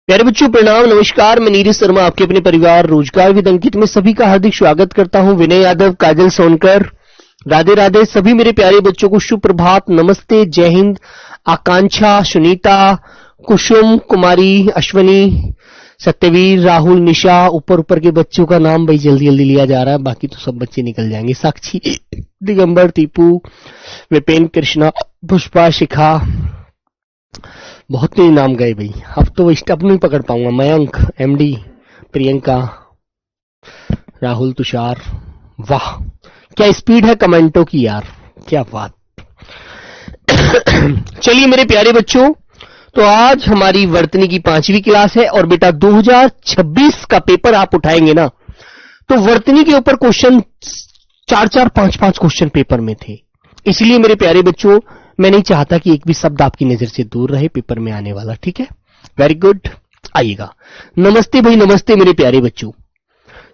प्यारे बच्चों प्रणाम नमस्कार। मैं नीरज शर्मा आपके अपने परिवार रोजगार विद अंकित में सभी का हार्दिक स्वागत करता हूं। विनय यादव, काजल सोनकर, राधे राधे। सभी मेरे प्यारे बच्चों को शुभ प्रभात, नमस्ते, जय हिंद। आकांक्षा, सुनीता, कुसुम, कुमारी, अश्वनी, सत्यवीर, राहुल, निशा, ऊपर के बच्चों का नाम भाई जल्दी जल्दी लिया जा रहा है, बाकी तो सब बच्चे निकल जाएंगे। साक्षी, दिगंबर, दीपू, विपिन, कृष्णा, पुष्पा, शिखा, बहुत ही नाम गए भाई। अब तो स्टेप नहीं पकड़ पाऊंगा। मयंक, एमडी, प्रियंका, राहुल, तुषार। वाह क्या स्पीड है कमेंटों की यार, क्या बात। चलिए मेरे प्यारे बच्चों, तो आज हमारी वर्तनी की 5वीं क्लास है और बेटा 2026 का पेपर आप उठाएंगे ना, तो वर्तनी के ऊपर क्वेश्चन 4-4, 5-5 क्वेश्चन पेपर में थे। इसलिए मेरे प्यारे बच्चों मैं नहीं चाहता कि एक भी शब्द आपकी नजर से दूर रहे पेपर में आने वाला, ठीक है। वेरी गुड, आइएगा। नमस्ते भाई, नमस्ते मेरे प्यारे बच्चों,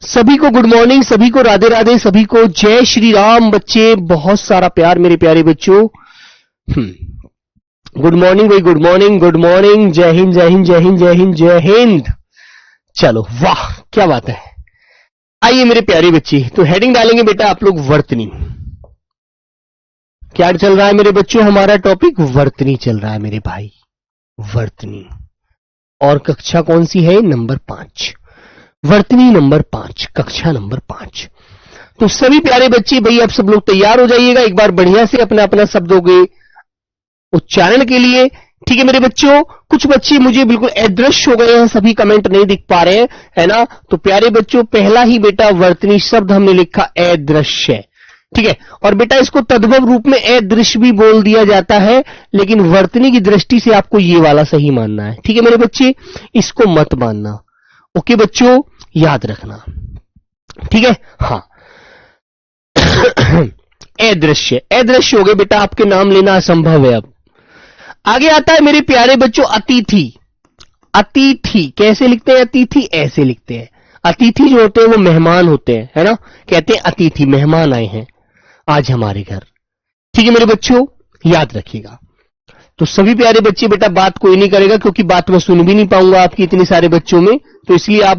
सभी को गुड मॉर्निंग, सभी को राधे राधे, सभी को जय श्री राम। बच्चे बहुत सारा प्यार मेरे प्यारे बच्चों। गुड मॉर्निंग भाई, गुड मॉर्निंग, गुड मॉर्निंग। जय हिंद, जय हिंद, जय हिंद, जय हिंद, जय हिंद। चलो वाह क्या बात है। आइए मेरे प्यारे बच्चे, तो हेडिंग डालेंगे बेटा आप लोग वर्तनी। क्या चल रहा है मेरे बच्चों, हमारा टॉपिक वर्तनी चल रहा है मेरे भाई, वर्तनी। और कक्षा कौन सी है, नंबर 5, वर्तनी नंबर 5, कक्षा नंबर 5। तो सभी प्यारे बच्चे भाई आप सब लोग तैयार हो जाइएगा एक बार बढ़िया से अपना अपना शब्दों के उच्चारण के लिए, ठीक है मेरे बच्चों। कुछ बच्चे मुझे बिल्कुल अदृश्य हो गए हैं, सभी कमेंट नहीं दिख पा रहे हैं, है ना। तो प्यारे बच्चों पहला ही बेटा वर्तनी शब्द हमने लिखा अदृश्य, ठीक है। और बेटा इसको तद्भव रूप में अदृश्य भी बोल दिया जाता है, लेकिन वर्तनी की दृष्टि से आपको ये वाला सही मानना है, ठीक है मेरे बच्चे, इसको मत मानना। ओके बच्चों, याद रखना, ठीक है। हाँ अदृश्य, अदृश्य हो गए बेटा, आपके नाम लेना असंभव है। अब आगे आता है मेरे प्यारे बच्चों अतिथि। अतिथि कैसे लिखते हैं, अतिथि ऐसे लिखते हैं। अतिथि जो होते हैं वो मेहमान होते हैं, है ना, कहते हैं अतिथि, मेहमान आए हैं आज हमारे घर, ठीक है मेरे बच्चों, याद रखिएगा। तो सभी प्यारे बच्चे बेटा बात कोई नहीं करेगा, क्योंकि बात मैं सुन भी नहीं पाऊंगा आपकी इतने सारे बच्चों में, तो इसलिए आप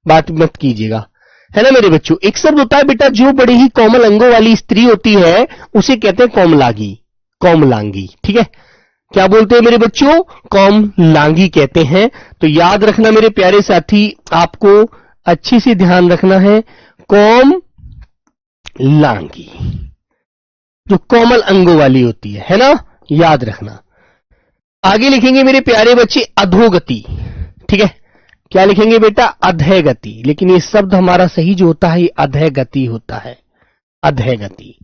बात मत कीजिएगा, है ना मेरे बच्चों। एक शब्द होता है बेटा जो बड़े ही कोमल अंगों वाली स्त्री होती है, उसे कहते हैं कोमलांगी, कोमलांगी, ठीक है। क्या बोलते हैं मेरे बच्चों, कोमलांगी कहते हैं। तो याद रखना मेरे प्यारे साथी, आपको अच्छे से ध्यान रखना है, कोमलांगी जो कोमल अंगों वाली होती है ना, याद रखना। आगे लिखेंगे मेरे प्यारे बच्चे अधोगति, ठीक है। क्या लिखेंगे बेटा, अधोगति, लेकिन ये शब्द हमारा सही जो होता है ये अधोगति होता है, अधोगति,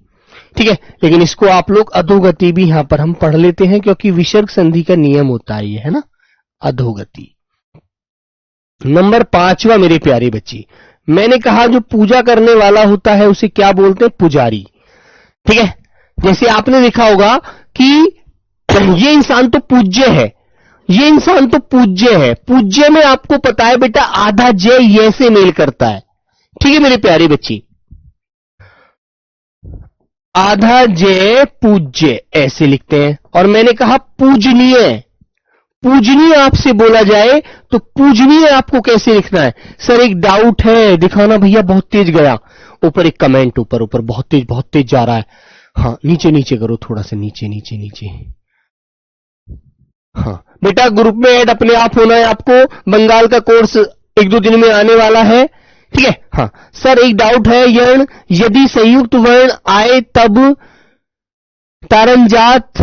ठीक है। लेकिन इसको आप लोग अधोगति भी यहां पर हम पढ़ लेते हैं, क्योंकि विसर्ग संधि का नियम होता है ये, है ना, अधोगति। नंबर 5वां मेरे प्यारे बच्चे, मैंने कहा जो पूजा करने वाला होता है उसे क्या बोलते हैं, पुजारी, ठीक है। जैसे आपने देखा होगा कि ये इंसान तो पूज्य है, ये इंसान तो पूज्य है। पूज्य में आपको पता है बेटा आधा जय ये से मेल करता है, ठीक है मेरे प्यारे बच्चे। आधा जय पूज्य ऐसे लिखते हैं। और मैंने कहा पूजनीय, पूजनीय आपसे बोला जाए तो पूजनीय आपको कैसे लिखना है। सर एक डाउट है, दिखाना भैया, बहुत तेज गया ऊपर, एक कमेंट ऊपर ऊपर बहुत तेज जा रहा है। हाँ नीचे नीचे करो, थोड़ा सा नीचे नीचे नीचे। हाँ बेटा ग्रुप में ऐड अपने आप होना है आपको, बंगाल का कोर्स 1-2 दिन में आने वाला है, ठीक है। हाँ सर एक डाउट है, यण यदि संयुक्त वर्ण आए तब तारंजात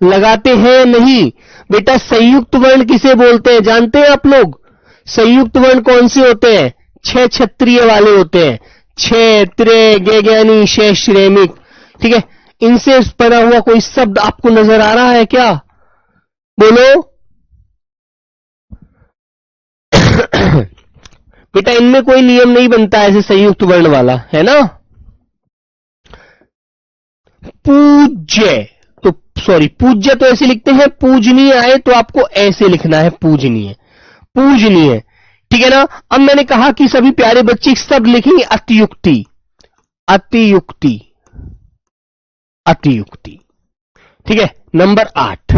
लगाते हैं, नहीं बेटा संयुक्त वर्ण किसे बोलते हैं जानते हैं आप लोग, संयुक्त वर्ण कौन से होते हैं, 6 क्षत्रिय वाले होते हैं, 6 त्रे ज्ञानी शेष श्रेमिक, ठीक है। इनसे बना हुआ कोई शब्द आपको नजर आ रहा है क्या, बोलो। बेटा इनमें कोई नियम नहीं बनता ऐसे संयुक्त वर्ण वाला, है ना। पूज्य तो सॉरी पूज्य तो ऐसे लिखते हैं, पूजनीय आए तो आपको ऐसे लिखना है, पूजनीय, पूजनीय, ठीक है ना। अब मैंने कहा कि सभी प्यारे बच्चे शब्द लिखेंगे अतियुक्ति, अतियुक्ति, अतियुक्ति, ठीक है। नंबर 8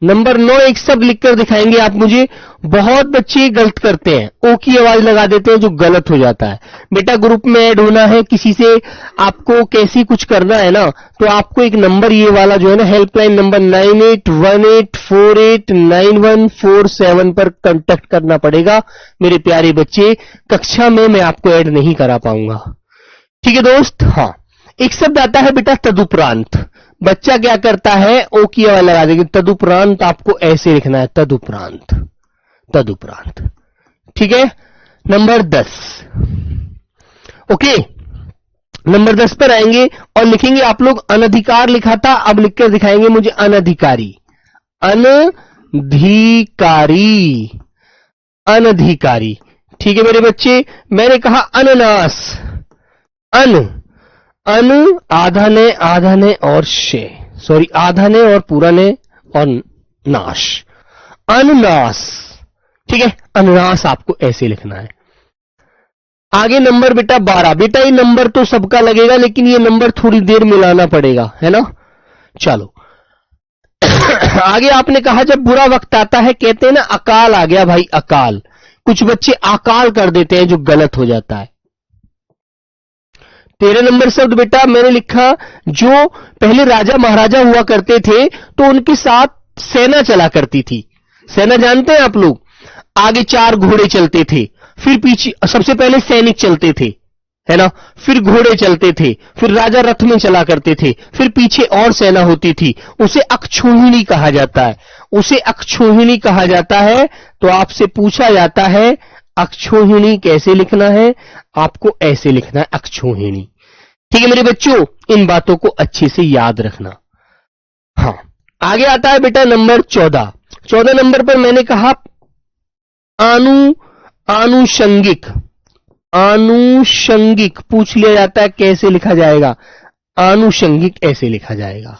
नंबर 9 एक शब्द लिखकर दिखाएंगे आप मुझे। बहुत बच्चे गलत करते हैं, ओ की आवाज लगा देते हैं जो गलत हो जाता है। बेटा ग्रुप में ऐड होना है, किसी से आपको कैसी कुछ करना है ना, तो आपको एक नंबर ये वाला जो है ना, हेल्पलाइन नंबर 9818489147 पर कांटेक्ट करना पड़ेगा मेरे प्यारे बच्चे। कक्षा में मैं आपको ऐड नहीं करा पाऊंगा, ठीक है दोस्त। हाँ, एक शब्द आता है बेटा तदुपरांत। बच्चा क्या करता है, ओ की आवाज लगा देगी। तदुपरांत आपको ऐसे लिखना है, तदुपरांत, तदुपरांत, ठीक है। नंबर 10, ओके, नंबर 10 पर आएंगे और लिखेंगे आप लोग अनधिकार लिखा था, अब लिखकर दिखाएंगे मुझे अनधिकारी। अनधिकारी, अनधिकारी, ठीक है मेरे बच्चे। मैंने कहा अननास, अन, अन आधा ने और शे, सॉरी आधा ने और पूरा ने और नाश, अननास, ठीक है। अननास आपको ऐसे लिखना है। आगे नंबर बेटा 12। बेटा ये नंबर तो सबका लगेगा, लेकिन ये नंबर थोड़ी देर मिलाना पड़ेगा, है ना। चलो आगे आपने कहा जब बुरा वक्त आता है, कहते हैं ना अकाल आ गया भाई, अकाल। कुछ बच्चे अकाल कर देते हैं जो गलत हो जाता है। 13 नंबर शब्द बेटा मैंने लिखा, जो पहले राजा महाराजा हुआ करते थे तो उनके साथ सेना चला करती थी। सेना जानते हैं आप लोग, आगे 4 घोड़े चलते थे, फिर पीछे सबसे पहले सैनिक चलते थे, है ना, फिर घोड़े चलते थे, फिर राजा रथ में चला करते थे, फिर पीछे और सेना होती थी। उसे अक्षोहिणी कहा जाता है, उसे अक्षोहिणी कहा जाता है। तो आपसे पूछा जाता है अक्षोहिणी कैसे लिखना है, आपको ऐसे लिखना है अक्षोहिणी, ठीक है मेरे बच्चों। इन बातों को अच्छे से याद रखना। हाँ, आगे आता है बेटा नंबर 14। 14 नंबर पर मैंने कहा आनुषंगिक, आनुषंगिक पूछ लिया जाता है कैसे लिखा जाएगा, आनुषंगिक ऐसे लिखा जाएगा,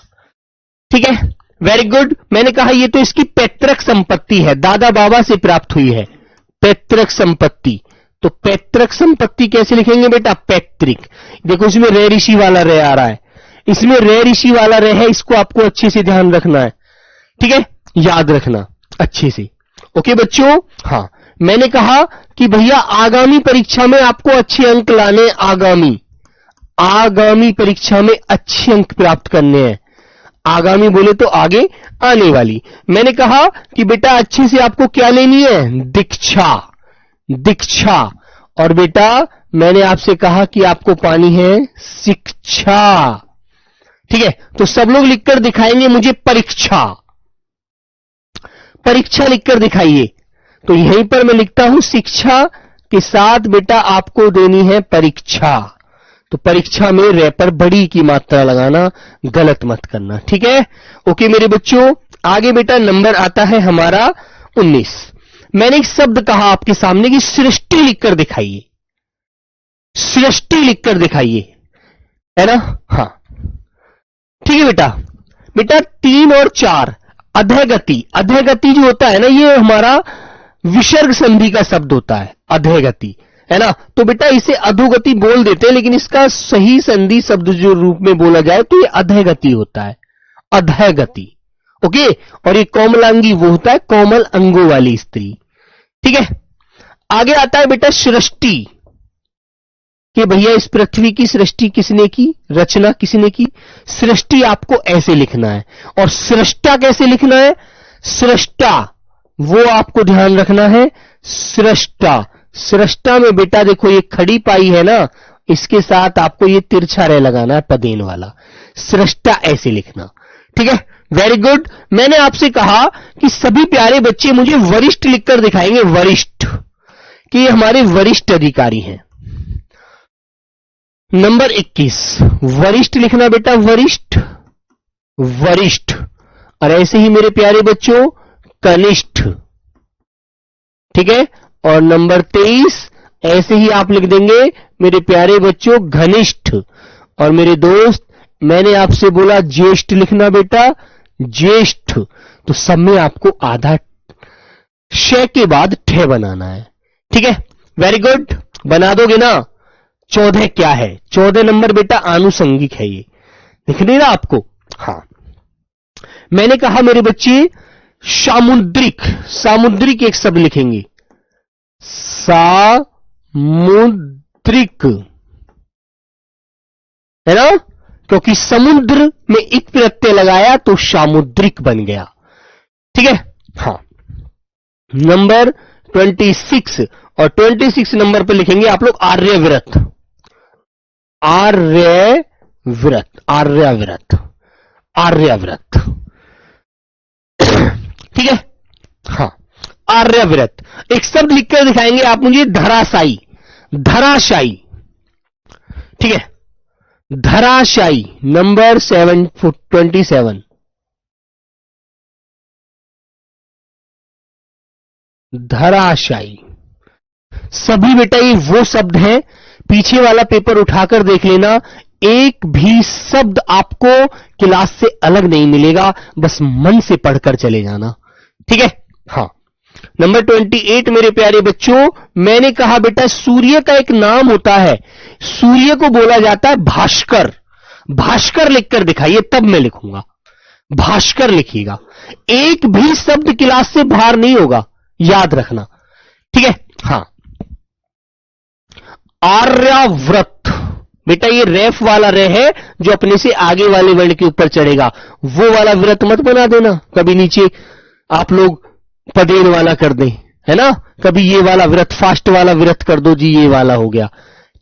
ठीक है, वेरी गुड। मैंने कहा ये तो इसकी पैतृक संपत्ति है, दादा बाबा से प्राप्त हुई है, पैतृक संपत्ति। तो पैतृक संपत्ति कैसे लिखेंगे बेटा, पैतृक। देखो इसमें रे ऋषि वाला रे आ रहा है, इसमें रे ऋषि वाला रे है, इसको आपको अच्छे से ध्यान रखना है, ठीक है, याद रखना अच्छे से, ओके बच्चों। हाँ, मैंने कहा कि भैया आगामी परीक्षा में आपको अच्छे अंक लाने, आगामी परीक्षा में अच्छे अंक प्राप्त करने हैं। आगामी बोले तो आगे आने वाली। मैंने कहा कि बेटा अच्छे से आपको क्या लेनी है, दीक्षा, दीक्षा। और बेटा मैंने आपसे कहा कि आपको पानी है शिक्षा, ठीक है। तो सब लोग लिखकर दिखाएंगे मुझे परीक्षा, परीक्षा लिखकर दिखाइए। तो यहीं पर मैं लिखता हूं शिक्षा के साथ बेटा आपको देनी है परीक्षा। तो परीक्षा में रे पर बड़ी की मात्रा लगाना, गलत मत करना, ठीक है, ओके मेरे बच्चों। आगे बेटा नंबर आता है हमारा 19। मैंने एक शब्द कहा आपके सामने कि सृष्टि लिखकर दिखाइए, सृष्टि लिखकर दिखाइए, है ना। हाँ ठीक है बेटा। बेटा 3 और 4 अधोगति, अधोगति जो होता है ना, ये हमारा विसर्ग संधि का शब्द होता है, अधोगति, है ना। तो बेटा इसे अधोगति बोल देते हैं, लेकिन इसका सही संधि शब्द जो रूप में बोला जाए तो ये अधोगति होता है, अधोगति, ओके। और ये कोमलांगी वो होता है कोमल अंगों वाली स्त्री, ठीक है। आगे आता है बेटा सृष्टि, कि भैया इस पृथ्वी की सृष्टि किसने की, रचना किसने की। सृष्टि आपको ऐसे लिखना है। और सृष्टा कैसे लिखना है, सृष्टा वो आपको ध्यान रखना है, सृष्टा। सृष्टा में बेटा देखो ये खड़ी पाई है ना, इसके साथ आपको ये तिरछा रे लगाना है, पदेन वाला, सृष्टा ऐसे लिखना, ठीक है, वेरी गुड। मैंने आपसे कहा कि सभी प्यारे बच्चे मुझे वरिष्ठ लिखकर दिखाएंगे, वरिष्ठ, कि ये हमारे वरिष्ठ अधिकारी हैं। नंबर 21 वरिष्ठ लिखना बेटा, वरिष्ठ, वरिष्ठ। और ऐसे ही मेरे प्यारे बच्चों कनिष्ठ, ठीक है। और नंबर 23 ऐसे ही आप लिख देंगे मेरे प्यारे बच्चों घनिष्ठ। और मेरे दोस्त मैंने आपसे बोला ज्येष्ठ लिखना बेटा, ज्येष्ठ। तो सब में आपको आधा श के बाद ठे बनाना है, ठीक है, वेरी गुड, बना दोगे ना। 14 क्या है, 14 नंबर बेटा आनुषंगिक है, ये दिख नहीं रहा आपको। हाँ मैंने कहा मेरे बच्चे सामुद्रिक, सामुद्रिक एक शब्द लिखेंगे, सामुद्रिक, है ना, क्योंकि समुद्र में एक प्रत्यय लगाया तो सामुद्रिक बन गया। ठीक है, हाँ। नंबर 26 और 26 नंबर पे लिखेंगे आप लोग आर्यव्रत, आर्यव्रत, आर्यव्रत, आर्यव्रत। ठीक है, हाँ, आर्यव्रत। एक शब्द लिखकर दिखाएंगे आप मुझे, धराशायी, धराशायी। ठीक है, धराशायी। नंबर 27, धराशायी। सभी बेटा ये वो शब्द हैं, पीछे वाला पेपर उठाकर देख लेना, एक भी शब्द आपको क्लास से अलग नहीं मिलेगा, बस मन से पढ़कर चले जाना। ठीक है, हाँ। नंबर 28 मेरे प्यारे बच्चों, मैंने कहा बेटा सूर्य का एक नाम होता है, सूर्य को बोला जाता है भास्कर। भास्कर लिखकर दिखाइए, तब मैं लिखूंगा, भास्कर लिखिएगा। एक भी शब्द क्लास से बाहर नहीं होगा, याद रखना। ठीक है, हाँ। आर्यव्रत, बेटा ये रेफ वाला रे है जो अपने से आगे वाले वर्ड के ऊपर चढ़ेगा, वो वाला व्रत मत बना देना, कभी नीचे आप लोग पदेन वाला कर दें, है ना, कभी ये वाला व्रत, फास्ट वाला व्रत कर दो जी, ये वाला हो गया।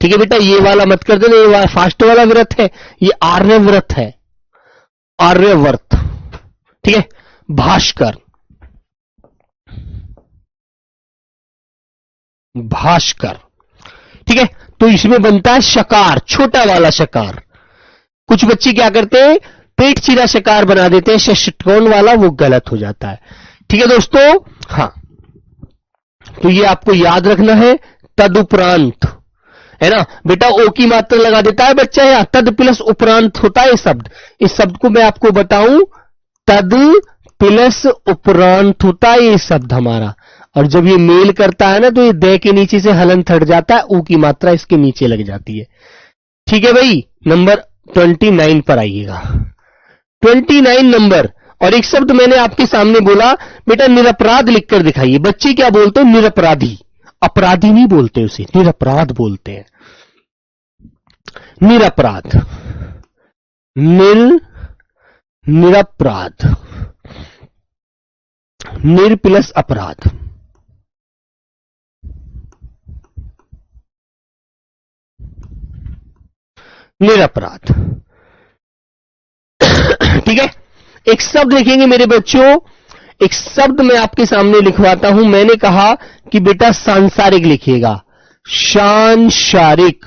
ठीक है बेटा, ये वाला मत कर देना, ये वाला फास्ट वाला व्रत है, ये आर्यव्रत है, आर्यव्रत। ठीक है, भास्कर, भास्कर। ठीक है, तो इसमें बनता है शकार, छोटा वाला शकार। कुछ बच्चे क्या करते हैं, पेट चिरा शकार बना देते हैं, षष्ठकोण वाला, वो गलत हो जाता है। ठीक है दोस्तों, हाँ, तो ये आपको याद रखना है। तदुपरांत, है ना बेटा, ओ की मात्रा लगा देता है बच्चा, या तद प्लस उपरांत होता है शब्द। इस शब्द को मैं आपको बताऊं, तद प्लस उपरांत होता है ये शब्द हमारा, और जब ये मेल करता है ना तो ये दे के नीचे से हलंत हट जाता है, ऊ की मात्रा इसके नीचे लग जाती है। ठीक है भाई, नंबर 29 पर आइएगा। 29 नंबर, और एक शब्द मैंने आपके सामने बोला बेटा, निरपराध लिखकर दिखाइए। बच्चे क्या बोलते हैं, निरपराधी, अपराधी नहीं बोलते उसे, निरपराध बोलते हैं। निरपराध, निरपराध, निर प्लस अपराध। निरपराध। ठीक है, एक शब्द लिखेंगे मेरे बच्चों, एक शब्द मैं आपके सामने लिखवाता हूं। मैंने कहा कि बेटा सांसारिक लिखिएगा, सांसारिक,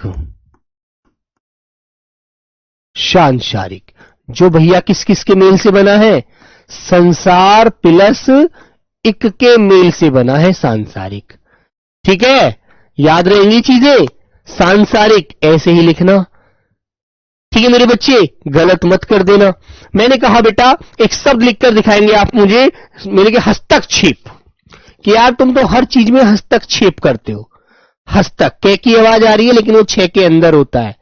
सांसारिक, जो भैया किस किस के मेल से बना है, संसार प्लस इक के मेल से बना है सांसारिक। ठीक है, याद रहेंगी चीजें, सांसारिक ऐसे ही लिखना। ठीक है मेरे बच्चे, गलत मत कर देना। मैंने कहा बेटा एक शब्द लिखकर दिखाएंगे आप मुझे, मैंने कहा हस्तक्षेप, कि यार तुम तो हर चीज में हस्तक्षेप करते हो। हस्तक, कै की आवाज आ रही है लेकिन वो छह के अंदर होता है,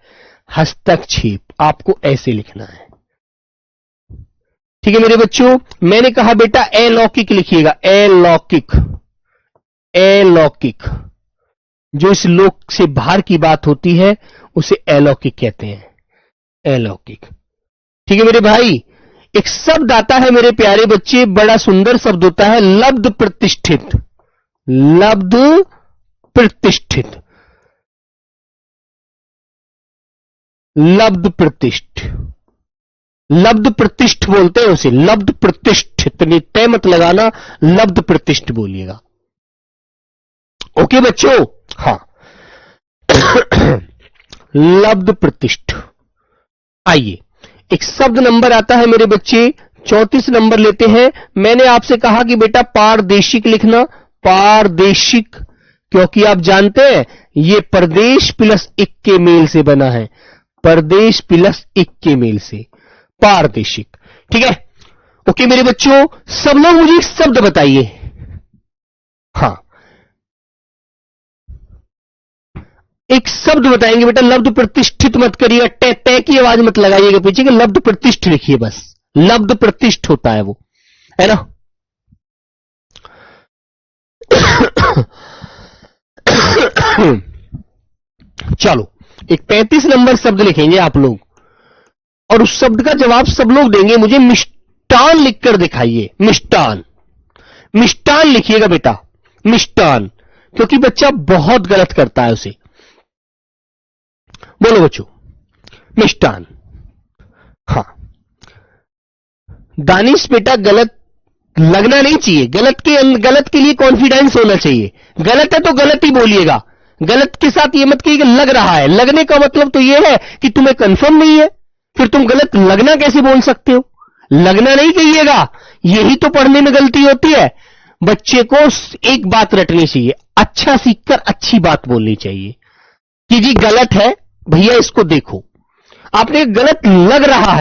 हस्तक्षेप, आपको ऐसे लिखना है। ठीक है मेरे बच्चों, मैंने कहा बेटा अलौकिक लिखिएगा, अलौकिक, अलौकिक, जो इस लोक से बाहर की बात होती है उसे अलौकिक कहते हैं, अलौकिक। ठीक है मेरे भाई, एक शब्द आता है मेरे प्यारे बच्चे, बड़ा सुंदर शब्द होता है, लब्ध प्रतिष्ठित, लब्ध प्रतिष्ठित, लब्ध प्रतिष्ठ, लब्ध प्रतिष्ठ बोलते हैं उसे, लब्ध प्रतिष्ठित, तय मत लगाना, लब्ध प्रतिष्ठ बोलिएगा। ओके बच्चों, हाँ। लब्ध प्रतिष्ठ। आइए, एक शब्द नंबर आता है मेरे बच्चे, 34 नंबर लेते हैं। मैंने आपसे कहा कि बेटा पारदेशिक लिखना, पारदेशिक, क्योंकि आप जानते हैं ये परदेश प्लस इक के मेल से बना है, परदेश प्लस इक के मेल से, पारदेशिक। ठीक है, ओके मेरे बच्चों, सब लोग मुझे एक शब्द बताइए। हाँ, एक शब्द बताएंगे बेटा, लब्ध प्रतिष्ठित मत करिएगा, तय की आवाज मत लगाइएगा पीछे, कि लब्ध प्रतिष्ठ लिखिए बस, लब्ध प्रतिष्ठ होता है वो, है ना। चलो, एक 35 नंबर शब्द लिखेंगे आप लोग, और उस शब्द का जवाब सब लोग देंगे। मुझे मिष्टान लिखकर दिखाइए। मिष्टान, मिष्टान लिखिएगा बेटा, मिष्टान, क्योंकि बच्चा बहुत गलत करता है उसे। बोलो बच्चों, मिष्टान। हां, दानिश बेटा गलत लगना नहीं चाहिए, गलत के लिए कॉन्फिडेंस होना चाहिए। गलत है तो गलत ही बोलिएगा, गलत के साथ ये मत कहिए कि लग रहा है। लगने का मतलब तो ये है कि तुम्हें कंफर्म नहीं है, फिर तुम गलत लगना कैसे बोल सकते हो? लगना नहीं कहिएगा, यही तो पढ़ने में गलती होती है। बच्चे को एक बात रटनी चाहिए, अच्छा सीखकर अच्छी बात बोलनी चाहिए कि जी गलत है भैया, इसको देखो। आपने गलत लग रहा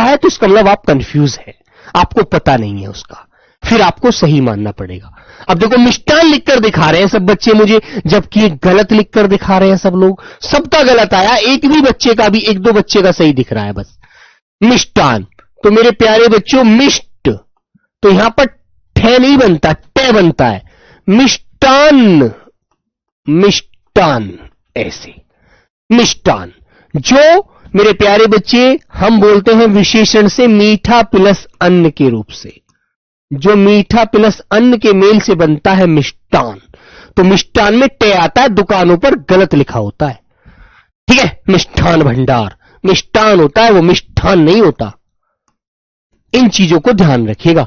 है तो इसका मतलब आप कंफ्यूज है, आपको पता नहीं है उसका, फिर आपको सही मानना पड़ेगा। अब देखो, मिष्टान लिखकर दिखा रहे हैं सब बच्चे मुझे, जबकि गलत लिखकर दिखा रहे हैं सब लोग। सबका गलत आया, एक भी बच्चे का भी, एक दो बच्चे का सही दिख रहा है बस। मिष्टान, तो मेरे प्यारे बच्चों, मिष्ट तो यहां पर ठे नहीं बनता, टे बनता है। मिष्टान, मिष्टान, ऐसे मिष्टान, जो मेरे प्यारे बच्चे हम बोलते हैं विशेषण से मीठा प्लस अन्न के रूप से, जो मीठा प्लस अन्न के मेल से बनता है मिष्टान। तो मिष्टान में टे आता है, दुकानों पर गलत लिखा होता है, ठीक है। मिष्ठान भंडार मिष्टान होता है, वो मिष्ठान नहीं होता। इन चीजों को ध्यान रखिएगा,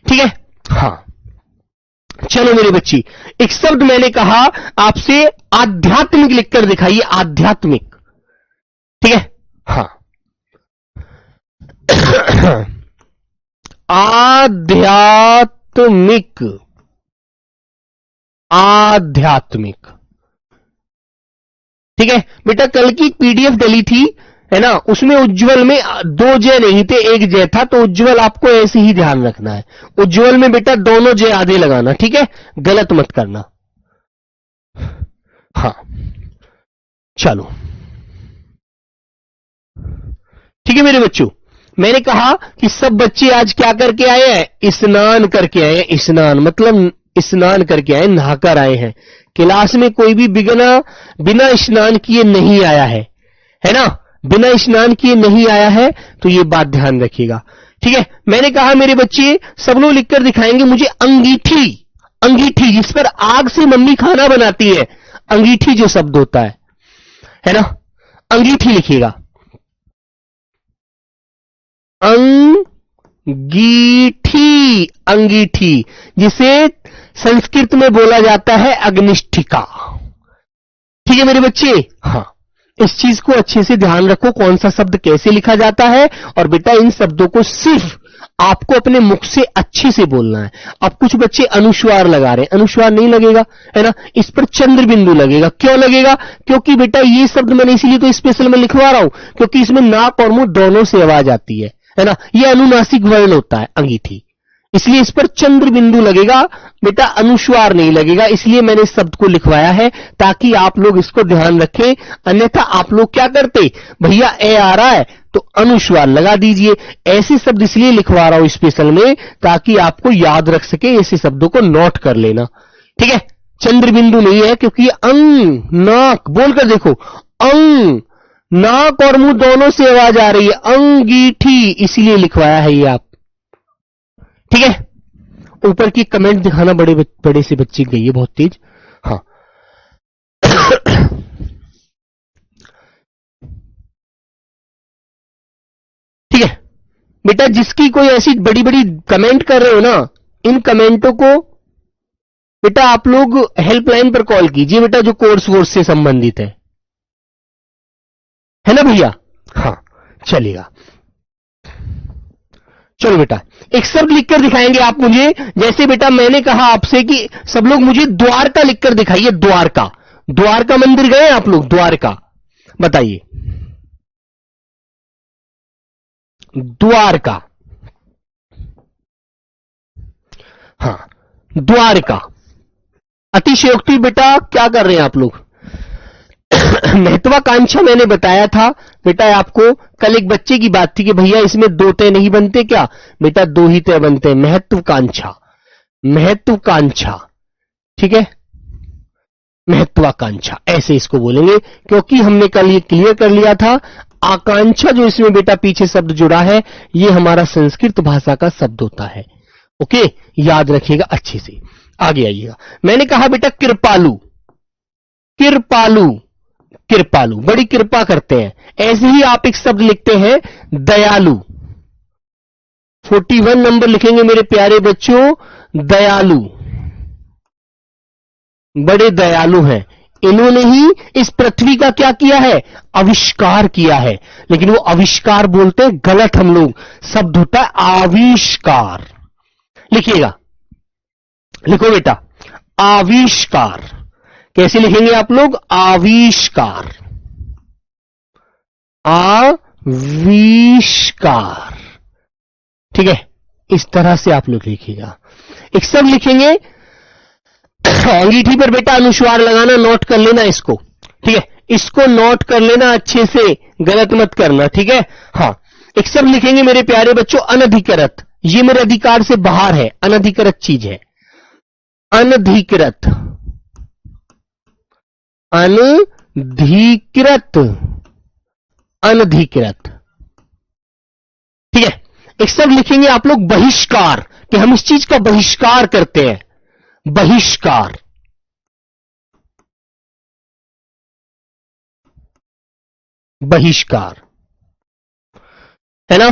ठीक है। हां, चलो मेरे बच्चे, एक शब्द मैंने कहा आपसे आध्यात्मिक लिखकर दिखाइए, आध्यात्मिक, ठीक है। हां, आध्यात्मिक, आध्यात्मिक, ठीक है बेटा। कल की पीडीएफ डली थी है ना, उसमें उज्जवल में दो जय नहीं थे, एक जय था, तो उज्जवल आपको ऐसे ही ध्यान रखना है। उज्जवल में बेटा दोनों जय आधे लगाना, ठीक है, गलत मत करना। हां, चलो ठीक है मेरे बच्चों। मैंने कहा कि सब बच्चे आज क्या करके आए हैं? स्नान करके आए हैं। स्नान मतलब स्नान करके आए, नहाकर आए हैं। क्लास में कोई भी बिना स्नान किए नहीं आया है ना, बिना स्नान किए नहीं आया है, तो ये बात ध्यान रखिएगा, ठीक है। मैंने कहा मेरे बच्चे सब लोग लिखकर दिखाएंगे मुझे अंगीठी, अंगीठी जिस पर आग से मम्मी खाना बनाती है, अंगीठी जो शब्द होता है ना, अंगीठी लिखिएगा। अंगीठी, अंगीठी जिसे संस्कृत में बोला जाता है अग्निष्ठिका, ठीक है मेरे बच्चे। हां, इस चीज को अच्छे से ध्यान रखो, कौन सा शब्द कैसे लिखा जाता है, और बेटा इन शब्दों को सिर्फ आपको अपने मुख से अच्छे से बोलना है। अब कुछ बच्चे अनुस्वार लगा रहे हैं, अनुस्वार नहीं लगेगा है ना, इस पर चंद्र बिंदु लगेगा। क्यों लगेगा? क्योंकि बेटा ये शब्द मैंने इसीलिए तो स्पेशल में लिखवा रहा हूं, क्योंकि इसमें नाक और मुंह दोनों से आवाज आती है ना, ये अनुनासिक वर्ण होता है अंगीठी, इसलिए इस पर चंद्र बिंदु लगेगा बेटा, अनुस्वार नहीं लगेगा। इसलिए मैंने इस शब्द को लिखवाया है ताकि आप लोग इसको ध्यान रखें। अन्यथा आप लोग क्या करते, भैया ए आ रहा है तो अनुस्वार लगा दीजिए। ऐसे शब्द इसलिए लिखवा रहा हूं स्पेशल में ताकि आपको याद रख सके, ऐसे शब्दों को नोट कर लेना, ठीक है। चंद्र बिंदु नहीं है क्योंकि अंग, नाक बोलकर देखो, अंग, नाक और मुंह दोनों से आवाज आ रही है, अंगीठी, इसीलिए लिखवाया है ये आप, ठीक है। ऊपर की कमेंट दिखाना, बड़े से बच्चे गई है बहुत तेज। हाँ ठीक है बेटा, जिसकी कोई ऐसी बड़ी बड़ी कमेंट कर रहे हो ना, इन कमेंटों को बेटा आप लोग हेल्पलाइन पर कॉल कीजिए बेटा, जो कोर्स वोर्स से संबंधित है ना भैया। हाँ चलेगा, चलो बेटा एक शब्द लिखकर दिखाएंगे आप मुझे। जैसे बेटा मैंने कहा आपसे कि सब लोग मुझे द्वारका लिखकर दिखाइए। द्वारका, द्वारका मंदिर गए आप लोग? द्वारका बताइए, द्वारका, हाँ द्वारका, अतिशयोक्ति बेटा क्या कर रहे हैं आप लोग? महत्वाकांक्षा मैंने बताया था बेटा आपको, कल एक बच्चे की बात थी कि भैया इसमें दो तय नहीं बनते क्या? बेटा दो ही तय बनते हैं, महत्वाकांक्षा, महत्वाकांक्षा, ठीक है, महत्वाकांक्षा ऐसे इसको बोलेंगे, क्योंकि हमने कल ये क्लियर कर लिया था आकांक्षा जो इसमें बेटा पीछे शब्द जुड़ा है ये हमारा संस्कृत भाषा का शब्द होता है। ओके, याद रखिएगा अच्छे से। आगे आइएगा, मैंने कहा बेटा कृपालु, कृपालु, कृपालु बड़ी कृपा करते हैं। ऐसे ही आप एक शब्द लिखते हैं दयालु, 41 नंबर लिखेंगे मेरे प्यारे बच्चों, दयालु, बड़े दयालु हैं। इन्होंने ही इस पृथ्वी का क्या किया है, आविष्कार किया है। लेकिन वो आविष्कार बोलते हैं गलत हम लोग, शब्द होता है आविष्कार। लिखिएगा, लिखो बेटा आविष्कार। कैसे लिखेंगे आप लोग, आविष्कार, आविष्कार। ठीक है, इस तरह से आप लोग लिखिएगा। एक शब्द लिखेंगे, अंगीठी पर बेटा अनुस्वार लगाना, नोट कर लेना इसको। ठीक है, इसको नोट कर लेना अच्छे से, गलत मत करना। ठीक है, हाँ, एक शब्द लिखेंगे मेरे प्यारे बच्चों अनधिकृत। ये मेरे अधिकार से बाहर है, अनधिकृत चीज है, अनधिकृत, अनधिकृत, अनधिकृत। ठीक है, एक शब्द लिखेंगे आप लोग बहिष्कार, कि हम इस चीज का बहिष्कार करते हैं, बहिष्कार। बहिष्कार है ना,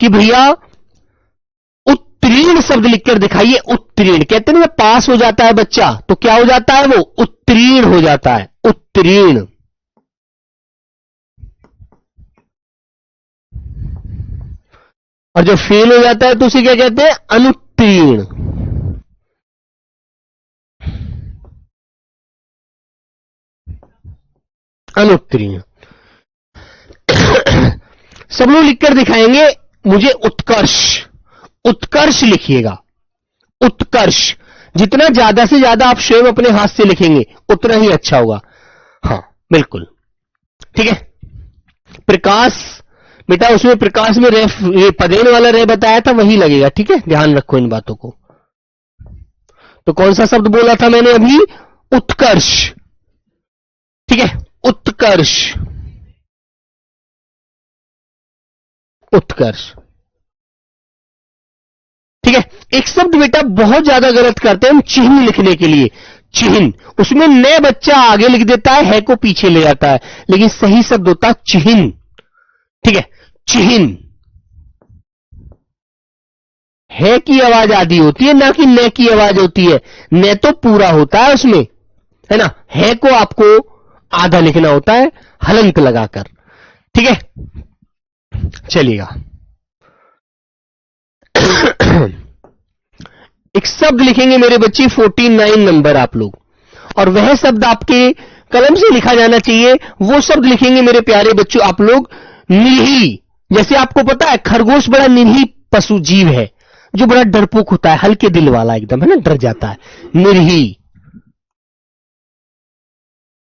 कि भैया उत्तीर्ण शब्द लिखकर दिखाइए। उत्तीर्ण कहते हैं ना, पास हो जाता है बच्चा तो क्या हो जाता है, वो उत्तीर्ण हो जाता है, उत्तीर्ण। और जब फेल हो जाता है तो उसे क्या कहते हैं, अनुत्तीर्ण। अनुत्तीर्ण। सब लोग लिखकर दिखाएंगे मुझे उत्कर्ष, उत्कर्ष लिखिएगा, उत्कर्ष। जितना ज्यादा से ज्यादा आप स्वयं अपने हाथ से लिखेंगे उतना ही अच्छा होगा। हाँ बिल्कुल, ठीक है। प्रकाश बेटा, उसमें प्रकाश में रेफ, ये पदेन वाला रे बताया था, वही लगेगा। ठीक है, ध्यान रखो इन बातों को। तो कौन सा शब्द बोला था मैंने अभी, उत्कर्ष। ठीक है, उत्कर्ष, उत्कर्ष। ठीक है, एक शब्द बेटा बहुत ज्यादा गलत करते हैं हम चिन्ह लिखने के लिए, चिन्ह। उसमें नए बच्चा आगे लिख देता है को पीछे ले जाता है, लेकिन सही शब्द होता है चिन्ह। ठीक है, चिन्ह। है की आवाज आधी होती है, ना कि न की आवाज होती है। न तो पूरा होता है उसमें, है ना, है को आपको आधा लिखना होता है हलंत लगाकर। ठीक है, चलिएगा। एक शब्द लिखेंगे मेरे बच्चे 49 नंबर आप लोग, और वह शब्द आपके कलम से लिखा जाना चाहिए। वो शब्द लिखेंगे मेरे प्यारे बच्चों आप लोग निर्ही। जैसे आपको पता है खरगोश बड़ा निर्ही पशु जीव है, जो बड़ा डरपोक होता है, हल्के दिल वाला एकदम, है ना, डर जाता है। निर्ही,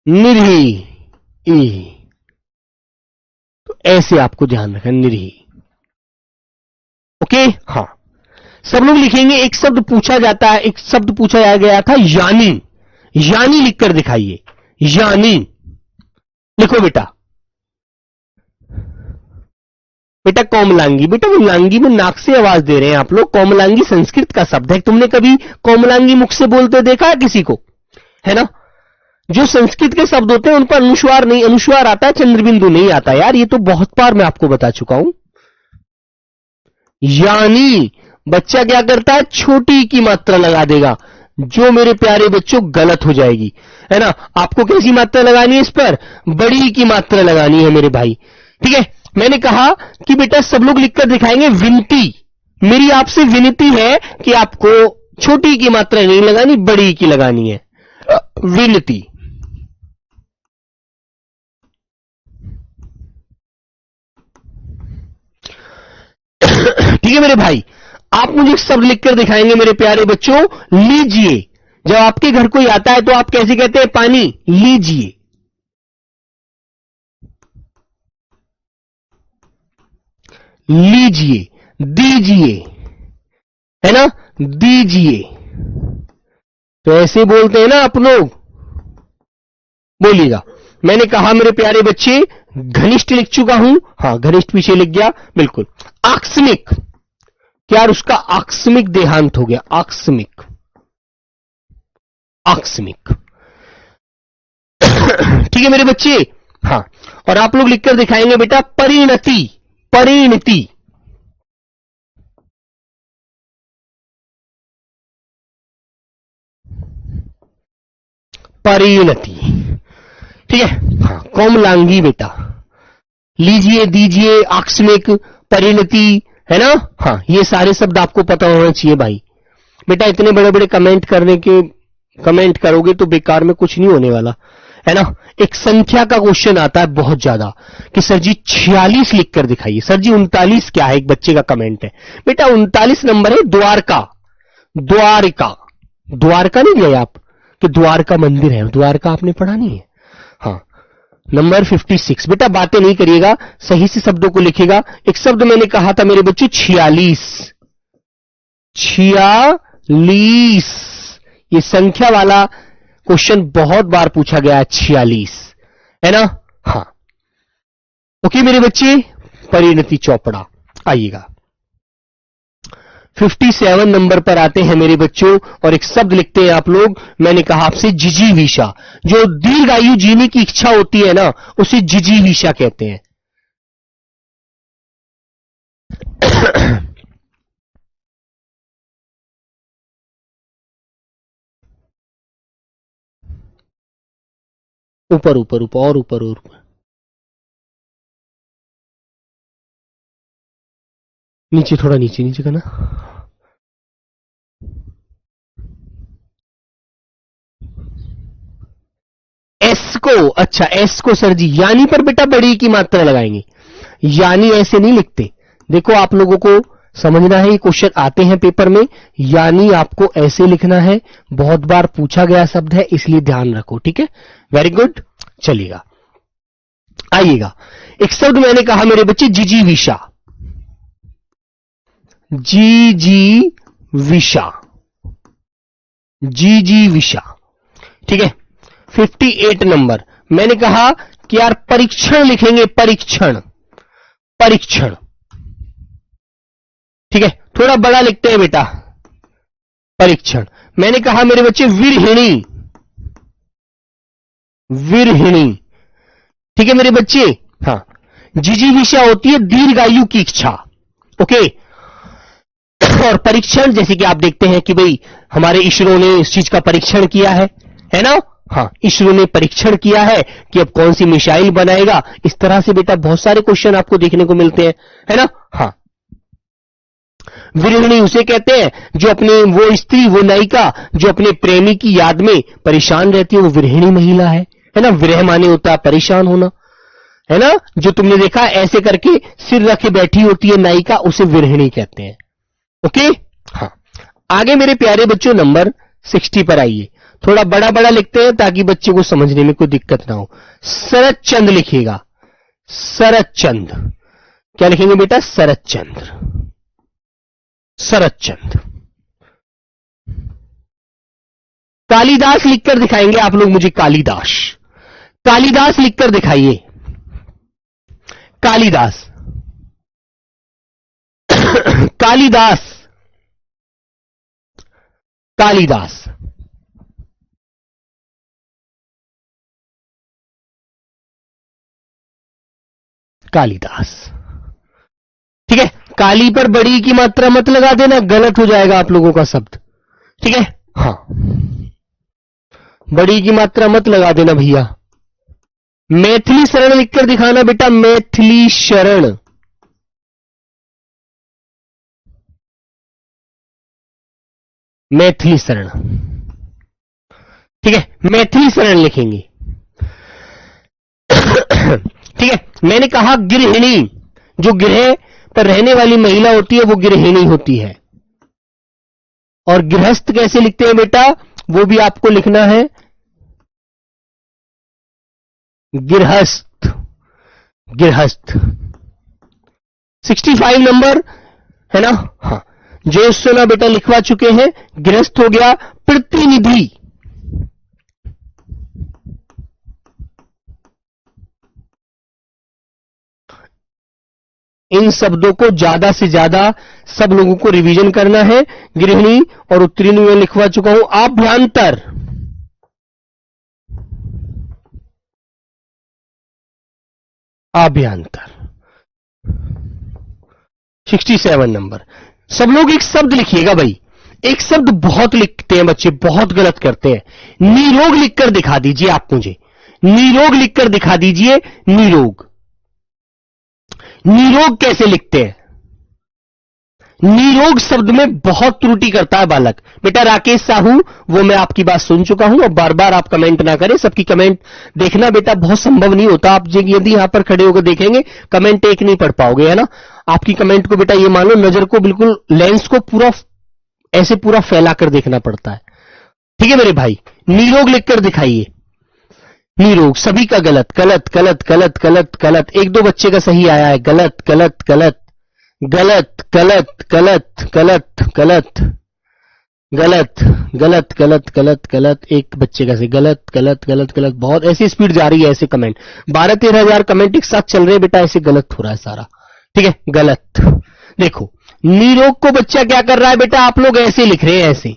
निर्ही, तो ऐसे आपको ध्यान रखना, निर्ही। ओके, हाँ। सब लोग लिखेंगे, एक शब्द पूछा जाता है, एक शब्द पूछा गया था यानी। यानी लिखकर दिखाइए, यानी। लिखो बेटा, बेटा कोमलांगी। बेटा वो लांगी में नाक से आवाज दे रहे हैं आप लोग। कोमलांगी संस्कृत का शब्द है। तुमने कभी कोमलांगी मुख से बोलते देखा है किसी को, है ना। जो संस्कृत के शब्द होते हैं उन पर अनुस्वार नहीं, अनुस्वार आता है, चंद्रबिंदु नहीं आता यार। ये तो बहुत बार मैं आपको बता चुका हूं। यानी बच्चा क्या करता है, छोटी की मात्रा लगा देगा, जो मेरे प्यारे बच्चों गलत हो जाएगी, है ना। आपको कैसी मात्रा लगानी है इस पर, बड़ी की मात्रा लगानी है मेरे भाई। ठीक है, मैंने कहा कि बेटा सब लोग लिखकर दिखाएंगे विनती। मेरी आपसे विनती है कि आपको छोटी की मात्रा नहीं लगानी, बड़ी की लगानी है, विनती। ठीक है मेरे भाई, आप मुझे शब्द लिखकर दिखाएंगे मेरे प्यारे बच्चों, लीजिए। जब आपके घर कोई आता है तो आप कैसे कहते हैं, पानी लीजिए। लीजिए, दीजिए, है ना, दीजिए। तो ऐसे बोलते हैं ना आप लोग, बोलिएगा। मैंने कहा मेरे प्यारे बच्चे घनिष्ठ लिख चुका हूं, हाँ घनिष्ठ पीछे लिख गया, बिल्कुल। आकस्मिक, क्या उसका आकस्मिक देहांत हो गया, आकस्मिक, आकस्मिक। ठीक है मेरे बच्चे, हाँ। और आप लोग लिखकर दिखाएंगे बेटा परिणति, परिणति, परिणति, ठीक है, हाँ। कोमलांगी बेटा, लीजिए दीजिए, आकस्मिक, परिणति, है ना, हाँ। ये सारे शब्द आपको पता होना चाहिए भाई। बेटा इतने बड़े बड़े कमेंट करोगे तो बेकार में कुछ नहीं होने वाला, है ना। एक संख्या का क्वेश्चन आता है बहुत ज्यादा कि सर जी 46 लिख कर दिखाइए। सर जी 39 क्या है, एक बच्चे का कमेंट है। बेटा 39 नंबर है द्वारका, द्वारका, द्वारका नहीं गए आप कि द्वारका मंदिर है, द्वारका आपने पढ़ा नहीं है, हाँ। नंबर 56। बेटा बातें नहीं करिएगा, सही से शब्दों को लिखेगा। एक शब्द मैंने कहा था मेरे बच्चों 46, 46, ये संख्या वाला क्वेश्चन बहुत बार पूछा गया है, 46, है ना, हाँ। ओके मेरे बच्चे, परिणति चौपड़ा। आइएगा 57 नंबर पर आते हैं मेरे बच्चों, और एक शब्द लिखते हैं आप लोग। मैंने कहा आपसे जिजीविषा, जो दीर्घायु जीने की इच्छा होती है ना, उसे जिजीविषा कहते हैं। ऊपर ऊपर ऊपर और ऊपर और ऊपर, नीचे, थोड़ा नीचे नीचे करना। एस को, अच्छा एस को सर जी यानी पर बेटा बड़ी की मात्रा लगाएंगे, यानी ऐसे नहीं लिखते। देखो आप लोगों को समझना है, ये क्वेश्चन आते हैं पेपर में, यानी आपको ऐसे लिखना है। बहुत बार पूछा गया शब्द है, इसलिए ध्यान रखो, ठीक है। वेरी गुड, चलिएगा आइएगा। एक शब्द मैंने कहा मेरे बच्चे जिजीविषा, जिजीविषा, जिजीविषा, ठीक है। 58 नंबर मैंने कहा कि यार परीक्षण लिखेंगे, परीक्षण, परीक्षण, ठीक है। थोड़ा बड़ा लिखते हैं बेटा, परीक्षण। मैंने कहा मेरे बच्चे विरहिणी, विरहिणी, ठीक है मेरे बच्चे, हाँ। जिजीविषा होती है दीर्घायु की इच्छा, ओके। और परीक्षण जैसे कि आप देखते हैं कि भाई हमारे इसरो ने इस चीज का परीक्षण किया है ना, हाँ। इसरो ने परीक्षण किया है कि अब कौन सी मिसाइल बनाएगा। इस तरह से बेटा बहुत सारे क्वेश्चन आपको देखने को मिलते हैं, है ना, हाँ। विरहिणी उसे कहते हैं जो अपने, वो स्त्री, वो नायिका जो अपने प्रेमी की याद में परेशान रहती है, वो विरहिणी महिला है ना। विरह माने होता है परेशान होना, है ना। जो तुमने देखा ऐसे करके सिर रखे बैठी होती है नायिका, उसे विरहिणी कहते हैं, ओके, हाँ। आगे मेरे प्यारे बच्चों नंबर 60 पर आइए। थोड़ा बड़ा बड़ा लिखते हैं ताकि बच्चे को समझने में कोई दिक्कत ना हो। शरद चंद्र लिखिएगा, शरद चंद्र, क्या लिखेंगे बेटा, शरद चंद्र, शरद चंद्र। कालिदास लिखकर दिखाएंगे आप लोग मुझे, कालिदास, कालिदास लिखकर दिखाइए, कालिदास, कालिदास, कालिदास, कालिदास, ठीक है। काली पर बड़ी की मात्रा मत लगा देना, गलत हो जाएगा आप लोगों का शब्द, ठीक है, हाँ। बड़ी की मात्रा मत लगा देना भैया। मैथिली शरण लिखकर दिखाना बेटा, मैथिली शरण, मैथिली शरण, ठीक है। मैथिली शरण लिखेंगे, ठीक है। मैंने कहा गृहिणी, जो गृह पर रहने वाली महिला होती है वो गृहिणी होती है। और गृहस्थ कैसे लिखते हैं बेटा, वो भी आपको लिखना है, गृहस्थ, गृहस्थ। 65 नंबर है ना, हाँ। जो सुना बेटा लिखवा चुके हैं, गृहस्थ हो गया, प्रतिनिधि, इन शब्दों को ज्यादा से ज्यादा सब लोगों को रिवीजन करना है। गृहिणी और उत्तीर्ण में लिखवा चुका हूं। आभ्यंतर, आभ्यंतर 67 नंबर। सब लोग एक शब्द लिखिएगा भाई। एक शब्द बहुत लिखते हैं बच्चे, बहुत गलत करते हैं। निरोग लिखकर दिखा दीजिए आप मुझे, निरोग लिखकर दिखा दीजिए। निरोग, निरोग कैसे लिखते हैं? निरोग शब्द में बहुत त्रुटि करता है बालक। बेटा राकेश साहू, वो मैं आपकी बात सुन चुका हूं, और बार बार आप कमेंट ना करें। सबकी कमेंट देखना बेटा बहुत संभव नहीं होता। आप यदि यहां पर खड़े होकर देखेंगे कमेंट एक नहीं पढ़ पाओगे, है ना। आपकी कमेंट को बेटा ये मान लो, नजर को बिल्कुल, लेंस को पूरा ऐसे पूरा फैला कर देखना पड़ता है। ठीक है मेरे भाई, निरोग लिखकर दिखाइए। निरोग, सभी का गलत गलत गलत गलत गलत गलत। एक दो बच्चे का सही आया है। गलत गलत गलत गलत गलत गलत गलत गलत गलत गलत गलत गलत गलत। एक बच्चे का सही। गलत गलत गलत गलत। बहुत ऐसी स्पीड जा रही है, ऐसे कमेंट 12-13 हजार कमेंट एक साथ चल रहे हैं बेटा, ऐसे गलत हो रहा है सारा। ठीक है, गलत। देखो निरोग को बच्चा क्या कर रहा है बेटा, आप लोग ऐसे लिख रहे हैं, ऐसे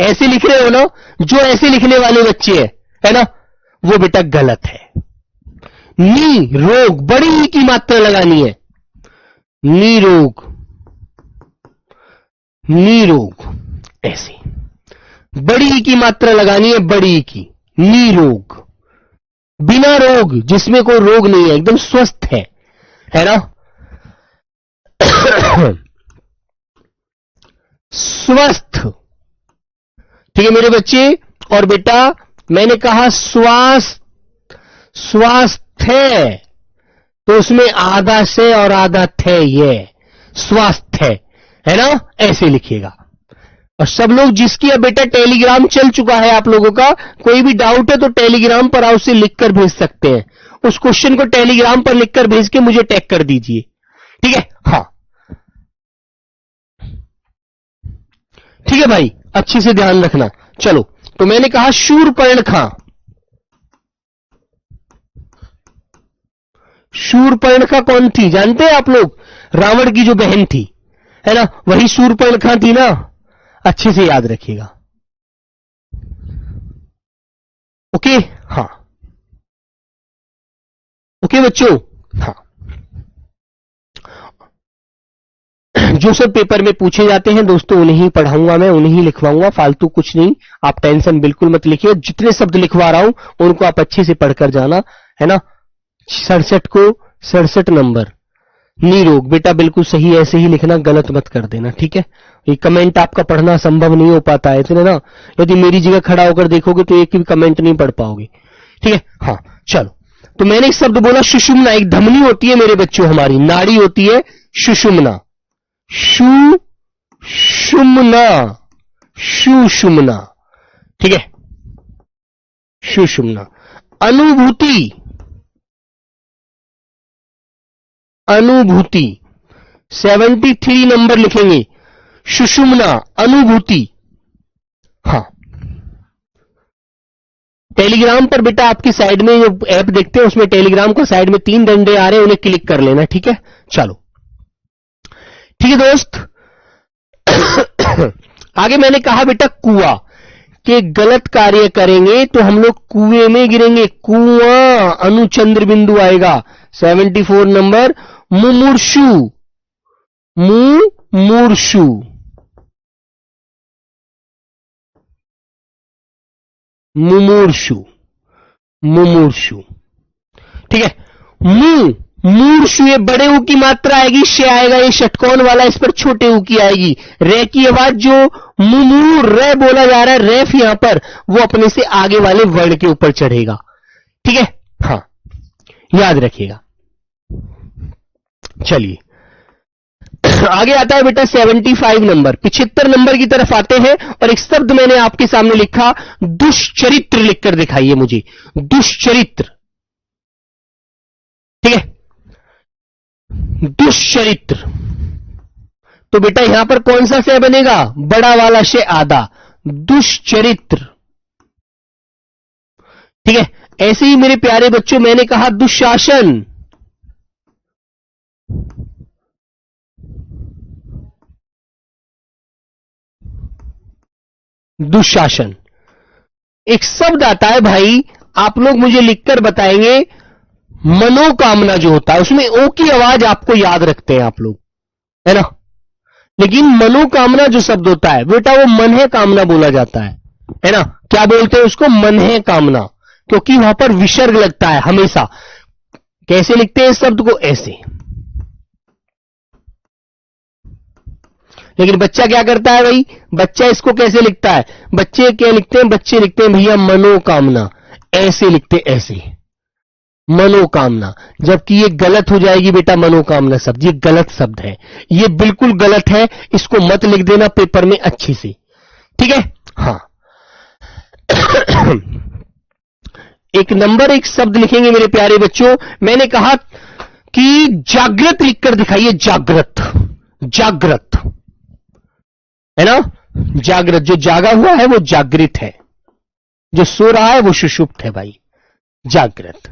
ऐसे लिख रहे हो ना। जो ऐसे लिखने वाले बच्चे हैं, है ना, वो बेटा गलत है। निरोग, बड़ी ई की मात्रा लगानी है। निरोग, निरोग, ऐसे बड़ी ई की मात्रा लगानी है, बड़ी ई की। निरोग, बिना रोग, जिसमें कोई रोग नहीं है, एकदम स्वस्थ है ना। स्वस्थ, ठीक है मेरे बच्चे। और बेटा मैंने कहा स्वास्थ्य, स्वास्थ्य, तो उसमें आधा से और आधा थे, ये स्वास्थ्य है ना, ऐसे लिखिएगा। और सब लोग जिसकी अब बेटा टेलीग्राम चल चुका है आप लोगों का, कोई भी डाउट है तो टेलीग्राम पर आप उसे लिखकर भेज सकते हैं। उस क्वेश्चन को टेलीग्राम पर लिखकर भेज के मुझे टैग कर दीजिए, ठीक है। हाँ ठीक है भाई, अच्छे से ध्यान रखना। चलो, तो मैंने कहा शूरपर्णखा, शूरपर्णखा कौन थी जानते हैं आप लोग? रावण की जो बहन थी, है ना, वही शूरपर्णखा थी ना। अच्छे से याद रखिएगा, ओके। हाँ ओके बच्चों। हाँ, जो सब पेपर में पूछे जाते हैं दोस्तों, उन्हें ही पढ़ाऊंगा मैं, उन्हें ही लिखवाऊंगा, फालतू कुछ नहीं। आप टेंशन बिल्कुल मत लिखिए। जितने शब्द लिखवा रहा हूं उनको आप अच्छे से पढ़कर जाना, है ना। 67 को 67 नंबर। निरोग बेटा बिल्कुल सही, ऐसे ही लिखना, गलत मत कर देना, ठीक है। ये कमेंट आपका पढ़ना संभव नहीं हो पाता है इतने ना। यदि मेरी जगह खड़ा होकर देखोगे तो एक भी कमेंट नहीं पढ़ पाओगे, ठीक है। हाँ चलो, तो मैंने एक शब्द बोला सुषुम्ना। एक धमनी होती है मेरे बच्चों, हमारी नाड़ी होती है सुषुम्ना। सुषुम्ना, सुषुम्ना, ठीक है, सुषुम्ना। अनुभूति, अनुभूति 73 नंबर लिखेंगे। सुषुम्ना, अनुभूति। हाँ, टेलीग्राम पर बेटा आपकी साइड में जो ऐप देखते हैं उसमें टेलीग्राम को साइड में 3 डंडे आ रहे हैं, उन्हें क्लिक कर लेना, ठीक है। चलो ठीक है दोस्त। आगे मैंने कहा बेटा कुआं के गलत कार्य करेंगे तो हम लोग कुएं में गिरेंगे। कुआं, अनुचंद्र बिंदु आएगा। 74 नंबर। मुमूर्षु, मुमूर्षु, मुमूर्षु, मुमूर्षु, ठीक है। मूर्षु, ये बड़े ऊ की मात्रा आएगी, शे आएगा, ये षटकोण वाला, इस पर छोटे ऊ की आएगी। रे की आवाज जो मुमूर रे बोला जा रहा है, रेफ यहां पर, वो अपने से आगे वाले वर्ण के ऊपर चढ़ेगा, ठीक है। हाँ याद रखिएगा। चलिए आगे आता है बेटा 75 नंबर। 75 नंबर की तरफ आते हैं और एक शब्द मैंने आपके सामने लिखा, दुष्चरित्र लिखकर दिखाइए मुझे। दुष्चरित्र, ठीक है, दुष्चरित्र। तो बेटा यहां पर कौन सा शय बनेगा? बड़ा वाला शय आधा। दुष्चरित्र। ठीक है, ऐसे ही मेरे प्यारे बच्चों मैंने कहा दुशासन। दुशासन एक शब्द आता है भाई, आप लोग मुझे लिखकर बताएंगे। मनोकामना जो होता है उसमें ओ की आवाज आपको याद रखते हैं आप लोग, है ना। लेकिन मनोकामना जो शब्द होता है बेटा वो मन है कामना बोला जाता है ना। क्या बोलते हैं उसको? मन है कामना, क्योंकि वहां पर विसर्ग लगता है हमेशा। कैसे लिखते हैं इस शब्द को? ऐसे। लेकिन बच्चा क्या करता है भाई? बच्चा इसको कैसे लिखता है? बच्चे क्या लिखते हैं? बच्चे लिखते हैं भैया मनोकामना, ऐसे लिखते, ऐसे मनोकामना। जबकि ये गलत हो जाएगी बेटा मनोकामना शब्द, ये गलत शब्द है, ये बिल्कुल गलत है। इसको मत लिख देना पेपर में अच्छे से, ठीक है। हाँ एक नंबर एक शब्द लिखेंगे मेरे प्यारे बच्चों। मैंने कहा कि जागृत लिखकर दिखाइए। जागृत, जागृत है ना। जागृत, जो जागा हुआ है वो जागृत है, जो सो रहा है वो सुषुप्त है भाई। जागृत।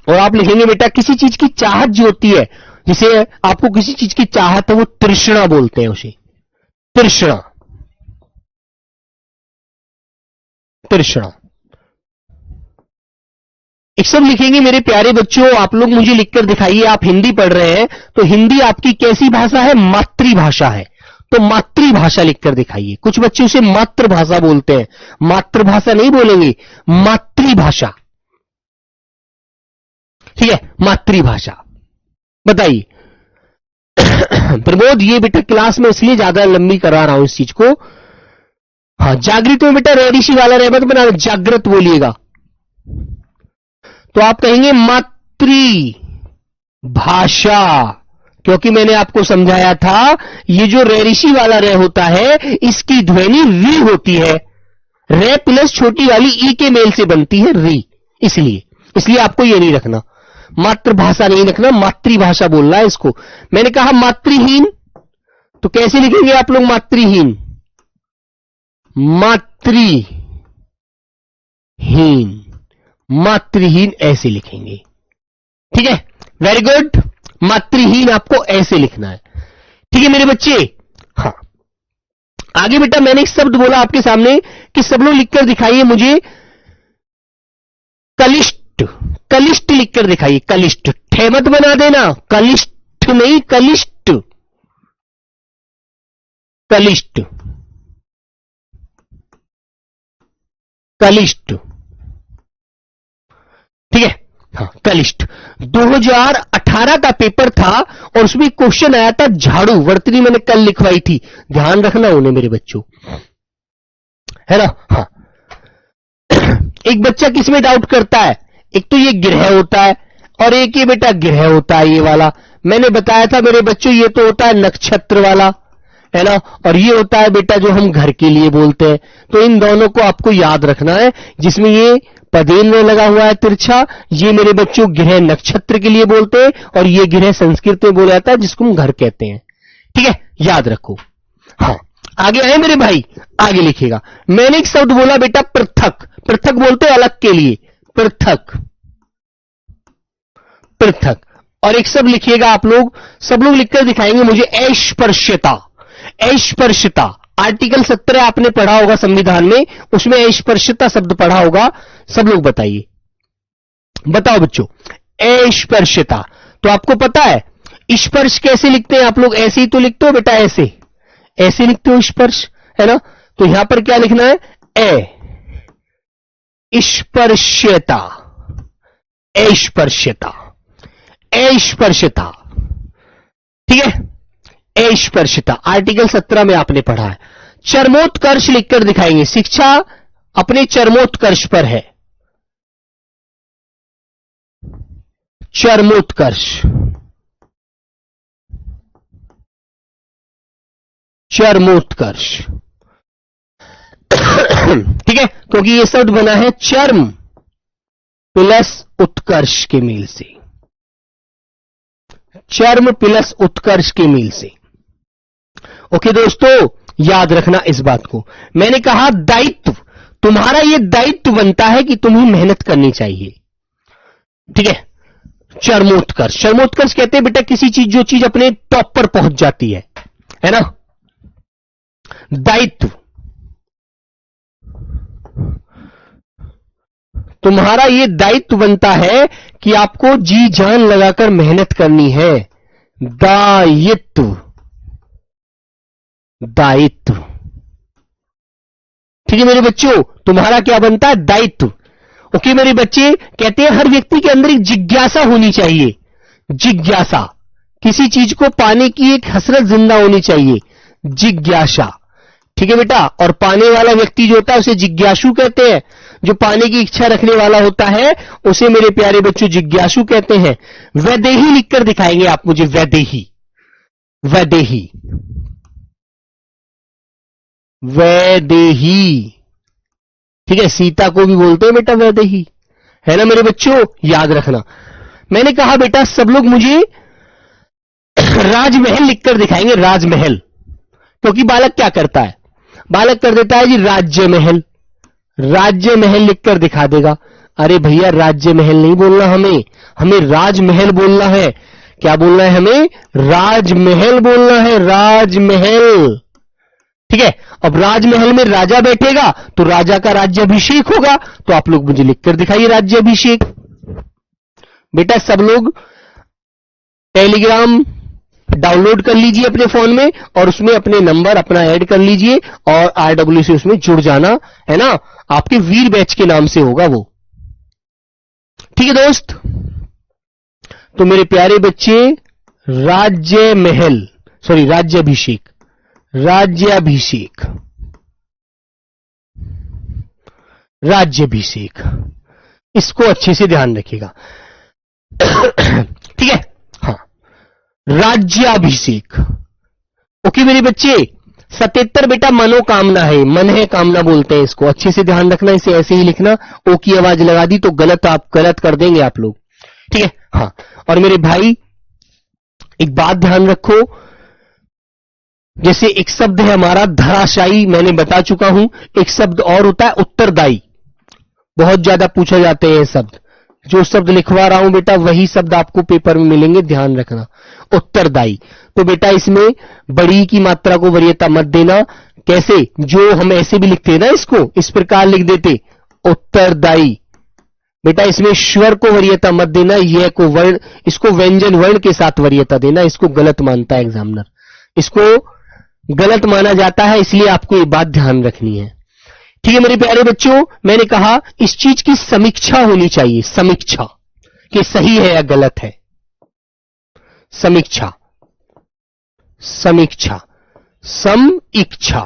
और आप लिखेंगे बेटा किसी चीज की चाहत जो होती है, जिसे आपको किसी चीज की चाहत है, वो तृष्णा बोलते हैं उसे। तृष्णा, तृष्णा। एक सब लिखेंगे मेरे प्यारे बच्चों। आप लोग मुझे लिखकर दिखाइए। आप हिंदी पढ़ रहे हैं तो हिंदी आपकी कैसी भाषा है? मातृभाषा है। तो मातृभाषा लिखकर दिखाइए। कुछ बच्चे उसे मातृभाषा बोलते हैं, मातृभाषा नहीं बोलेंगे, मातृभाषा। ठीक है, मातृभाषा। बताइए प्रमोद, ये बेटा क्लास में इसलिए ज्यादा लंबी करा रहा हूं इस चीज को। हाँ, जागृत में बेटा रेडिशी वाला रहमत बना, जागृत बोलिएगा। तो आप कहेंगे मातृभाषा, क्योंकि मैंने आपको समझाया था ये जो रेरिशी वाला रे होता है इसकी ध्वनि री होती है। रे प्लस छोटी वाली ई के मेल से बनती है री, इसलिए आपको ये नहीं रखना, मातृभाषा नहीं रखना, मातृभाषा बोलना है इसको। मैंने कहा मातृहीन, तो कैसे लिखेंगे आप लोग मातृहीन? मातृहीन, मातृहीन ऐसे लिखेंगे। ठीक है, वेरी गुड। मातृहीन आपको ऐसे लिखना है, ठीक है मेरे बच्चे। हाँ, आगे बेटा मैंने एक शब्द बोला आपके सामने कि सब लोग लिखकर दिखाइए मुझे। कलिष्ट, कलिष्ट लिखकर दिखाइए। कलिष्ट, ठे मत बना देना, कलिष्ट नहीं, कलिष्ट, कलिष्ट, कलिष्ट। ठीक है, हाँ कलिष्ट। 2018 का पेपर था और उसमें क्वेश्चन आया था झाड़ू। वर्तनी मैंने कल लिखवाई थी, ध्यान रखना उन्हें मेरे बच्चों, है ना। हाँ, एक बच्चा किसमें डाउट करता है? एक तो ये गृह होता है और एक ये बेटा गृह होता है, ये वाला मैंने बताया था मेरे बच्चों। ये तो होता है नक्षत्र वाला, है ना, और ये होता है बेटा जो हम घर के लिए बोलते हैं। तो इन दोनों को आपको याद रखना है, जिसमें ये पदेन में लगा हुआ है तिरछा, ये मेरे बच्चों गृह नक्षत्र के लिए बोलते हैं और ये गृह संस्कृत में बोला जाता है जिसको हम घर कहते हैं। ठीक है, याद रखो। हाँ, आगे आए मेरे भाई, आगे लिखेगा। मैंने एक शब्द बोला बेटा पृथक। पृथक बोलते हैं अलग के लिए, पृथक, पृथक। और एक शब्द लिखिएगा आप लोग, सब लोग लिखकर दिखाएंगे मुझे। अस्पृश्यता, अस्पृश्यता। आर्टिकल 17 आपने पढ़ा होगा संविधान में, उसमें अस्पृश्यता शब्द पढ़ा होगा। सब लोग बताइए, बताओ बच्चों। अस्पृश्यता, तो आपको पता है स्पर्श कैसे लिखते हैं आप लोग? ऐसे ही तो लिखते हो बेटा, ऐसे, ऐसे लिखते हो स्पर्श, है ना। तो यहां पर क्या लिखना है? स्पर्श्यता, अस्पृश्यता, अस्पृश्यता। ठीक है, अस्पृश्यता आर्टिकल 17 में आपने पढ़ा है। चरमोत्कर्ष लिखकर दिखाएंगे। शिक्षा अपने चरमोत्कर्ष पर है। चरमोत्कर्ष, चरमोत्कर्ष। ठीक है, क्योंकि ये शब्द बना है चर्म प्लस उत्कर्ष के मेल से, चर्म प्लस उत्कर्ष के मेल से। ओके दोस्तों, याद रखना इस बात को। मैंने कहा दायित्व, तुम्हारा यह दायित्व बनता है कि तुम्हें मेहनत करनी चाहिए, ठीक है। चरमोत्कर्ष, चरमोत्कर्ष कहते हैं बेटा किसी चीज, जो चीज अपने टॉप पर पहुंच जाती है ना। दायित्व, तुम्हारा यह दायित्व बनता है कि आपको जी जान लगाकर मेहनत करनी है। दायित्व, दायित्व, ठीक है मेरे बच्चों, तुम्हारा क्या बनता है? दायित्व। ओके मेरे बच्चे, कहते हैं हर व्यक्ति के अंदर एक जिज्ञासा होनी चाहिए। जिज्ञासा, किसी चीज को पाने की एक हसरत जिंदा होनी चाहिए, जिज्ञासा, ठीक है बेटा। और पाने वाला व्यक्ति जो होता है उसे जिज्ञासु कहते हैं। जो पाने की इच्छा रखने वाला होता है उसे मेरे प्यारे बच्चों जिज्ञासु कहते हैं। वैदेही लिखकर दिखाएंगे आप मुझे, वैदेही, वैदेही, वैदेही, ठीक है। सीता को भी बोलते हैं बेटा वैदेही, है ना मेरे बच्चों, याद रखना। मैंने कहा बेटा सब लोग मुझे राजमहल लिखकर दिखाएंगे, राजमहल। क्योंकि बालक क्या करता है, बालक कर देता है जी राज्य महल, राज्य महल लिखकर दिखा देगा। अरे भैया राज्य महल नहीं बोलना, हमें राजमहल बोलना है। क्या बोलना है हमें? राजमहल बोलना है, राजमहल, ठीक है। अब राजमहल में राजा बैठेगा तो राजा का राज्याभिषेक होगा, तो आप लोग मुझे लिखकर दिखाइए राज्याभिषेक। बेटा सब लोग टेलीग्राम डाउनलोड कर लीजिए अपने फोन में और उसमें अपने नंबर अपना ऐड कर लीजिए और RW से उसमें जुड़ जाना, है ना। आपके वीर बैच के नाम से होगा वो, ठीक है दोस्त। तो मेरे प्यारे बच्चे, राज्य महल, सॉरी राज्याभिषेक, राज्याभिषेक, राज्याभिषेक, इसको अच्छे से ध्यान रखिएगा, ठीक है। हाँ, राज्याभिषेक। ओके मेरे बच्चे, 77 बेटा मनोकामना है, मन है कामना बोलते हैं इसको, अच्छे से ध्यान रखना। इसे ऐसे ही लिखना, ओ की आवाज लगा दी तो गलत, आप गलत कर देंगे आप लोग, ठीक है। हाँ, और मेरे भाई एक बात ध्यान रखो, जैसे एक शब्द है हमारा धराशायी, मैंने बता चुका हूं। एक शब्द और होता है उत्तरदायी, बहुत ज्यादा पूछा जाते हैं शब्द। जो शब्द लिखवा रहा हूं बेटा वही शब्द आपको पेपर में मिलेंगे, ध्यान रखना। उत्तरदायी, तो बेटा इसमें बड़ी की मात्रा को वरीयता मत देना। कैसे? जो हम ऐसे भी लिखते हैं ना, इसको इस प्रकार लिख देते उत्तरदायी। बेटा इसमें स्वर को वरीयता मत देना, यह को वर्ण, इसको व्यंजन वर्ण के साथ वरीयता देना। इसको गलत मानता है एग्जामिनर, इसको गलत माना जाता है, इसलिए आपको ये बात ध्यान रखनी है, ठीक है मेरे प्यारे बच्चों। मैंने कहा इस चीज की समीक्षा होनी चाहिए, समीक्षा कि सही है या गलत है। समीक्षा, समीक्षा, समीक्षा।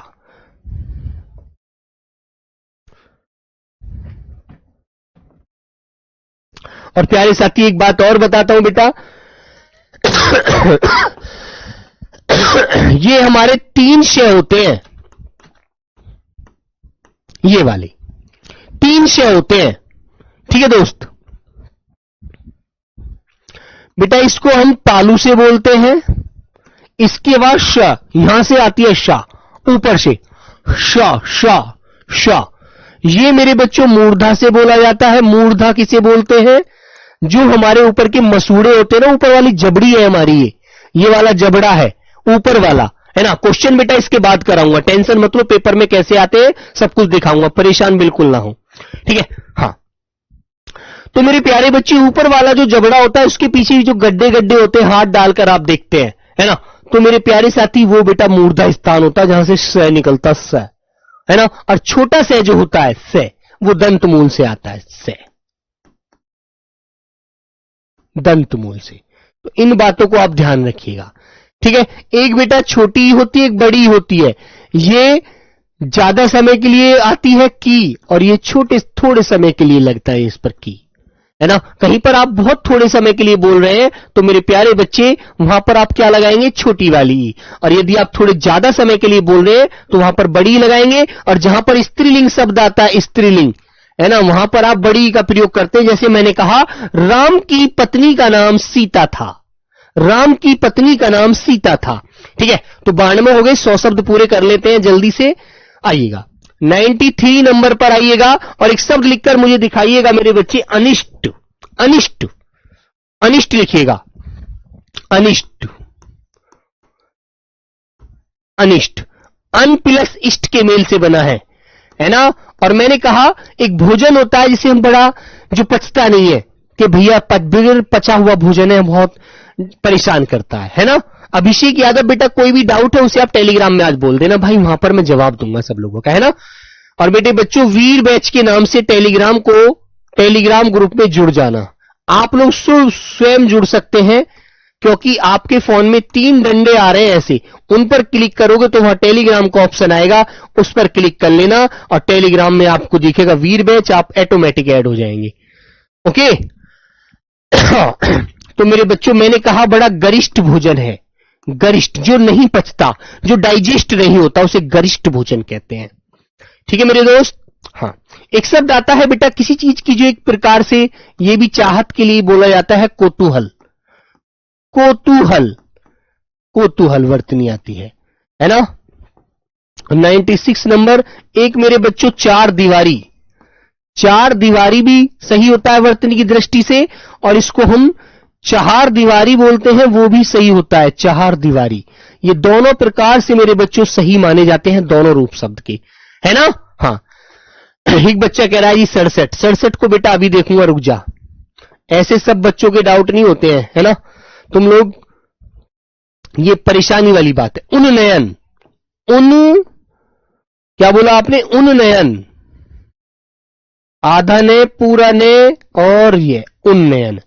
और प्यारे साथी एक बात और बताता हूं बेटा, ये हमारे 3 शय होते हैं, ये वाले 3 शय होते हैं, ठीक है दोस्त। बेटा इसको हम तालु से बोलते हैं, इसके बाद श, यहां से आती है शा, ऊपर से शा शा शा। ये मेरे बच्चों मूर्धा से बोला जाता है। मूर्धा किसे बोलते हैं? जो हमारे ऊपर के मसूड़े होते हैं ना, ऊपर वाली जबड़ी है हमारी, ये वाला जबड़ा है ऊपर वाला, है ना। क्वेश्चन बेटा इसके बाद कराऊंगा, टेंशन मत लो, पेपर में कैसे आते हैं सब कुछ दिखाऊंगा, परेशान बिल्कुल ना हो, ठीक है। हाँ, तो मेरे प्यारे बच्चे ऊपर वाला जो जबड़ा होता है उसके पीछे जो गड्ढे गड्ढे होते हैं, हाथ डालकर आप देखते हैं, है ना। तो मेरे प्यारे साथी वो बेटा मूर्धा स्थान होता है जहां से स निकलता, स, है ना। और छोटा स जो होता है स, वो दंत मूल से आता है, स, दंत मूल से। तो इन बातों को आप ध्यान रखिएगा, ठीक है। एक बेटा छोटी होती है, एक बड़ी होती है। ये ज्यादा समय के लिए आती है की, और ये छोटे थोड़े समय के लिए लगता है इस पर की, है ना। कहीं पर आप बहुत थोड़े समय के लिए बोल रहे हैं तो मेरे प्यारे बच्चे वहां पर आप क्या लगाएंगे? छोटी वाली। और यदि आप थोड़े ज्यादा समय के लिए बोल रहे हैं तो वहां पर बड़ी लगाएंगे। और जहां पर स्त्रीलिंग शब्द आता है, स्त्रीलिंग, है ना, वहां पर आप बड़ी का प्रयोग करते हैं। जैसे मैंने कहा राम की पत्नी का नाम सीता था, राम की पत्नी का नाम सीता था। ठीक है, तो 92 हो गए, 100 शब्द पूरे कर लेते हैं जल्दी से। आइएगा 93 नंबर पर आइएगा और एक शब्द लिखकर मुझे दिखाइएगा मेरे बच्चे, अनिष्ट। अनिष्ट, अनिष्ट लिखिएगा, अनिष्ट। अनिष्ट अन प्लस इष्ट के मेल से बना है ना। और मैंने कहा एक भोजन होता है जिसे हम बड़ा, जो पचता नहीं है, कि भैया बिगड़ पचा हुआ भोजन है, बहुत परेशान करता है ना। अभिषेक यादव, बेटा कोई भी डाउट है उसे आप टेलीग्राम में आज बोल देना भाई, वहां पर मैं जवाब दूंगा सब लोगों का, है ना। और बेटे बच्चों, वीर बैच के नाम से टेलीग्राम ग्रुप में जुड़ जाना। आप लोग स्वयं जुड़ सकते हैं, क्योंकि आपके फोन में 3 डंडे आ रहे हैं ऐसे, उन पर क्लिक करोगे तो वहां टेलीग्राम का ऑप्शन आएगा, उस पर क्लिक कर लेना और टेलीग्राम में आपको दिखेगा वीर बैच, आप ऑटोमेटिक ऐड हो जाएंगे। ओके। तो मेरे बच्चों, मैंने कहा बड़ा गरिष्ठ भोजन है, गरिष्ठ, जो नहीं पचता, जो डाइजेस्ट नहीं होता, उसे गरिष्ठ भोजन कहते हैं। ठीक है मेरे दोस्त। हाँ, एक शब्द आता है बेटा किसी चीज की, जो एक प्रकार से ये भी चाहत के लिए बोला जाता है, कोतूहल। कोतूहल, कोतूहल वर्तनी आती है ना। 96 नंबर, एक मेरे बच्चों चार दीवारी। चार दीवारी भी सही होता है वर्तनी की दृष्टि से, और इसको हम चार दीवारी बोलते हैं, वो भी सही होता है, चार दीवारी। ये दोनों प्रकार से मेरे बच्चों सही माने जाते हैं, दोनों रूप शब्द के, है ना। हाँ, एक बच्चा कह रहा है जी 67, 67 को बेटा अभी देखूंगा, रुक जा। ऐसे सब बच्चों के डाउट नहीं होते हैं, है ना। तुम लोग, ये परेशानी वाली बात है। उन्नयन, क्या बोला आपने, उन्नयन, आधा ने पूरा ने और ये उन्नयन,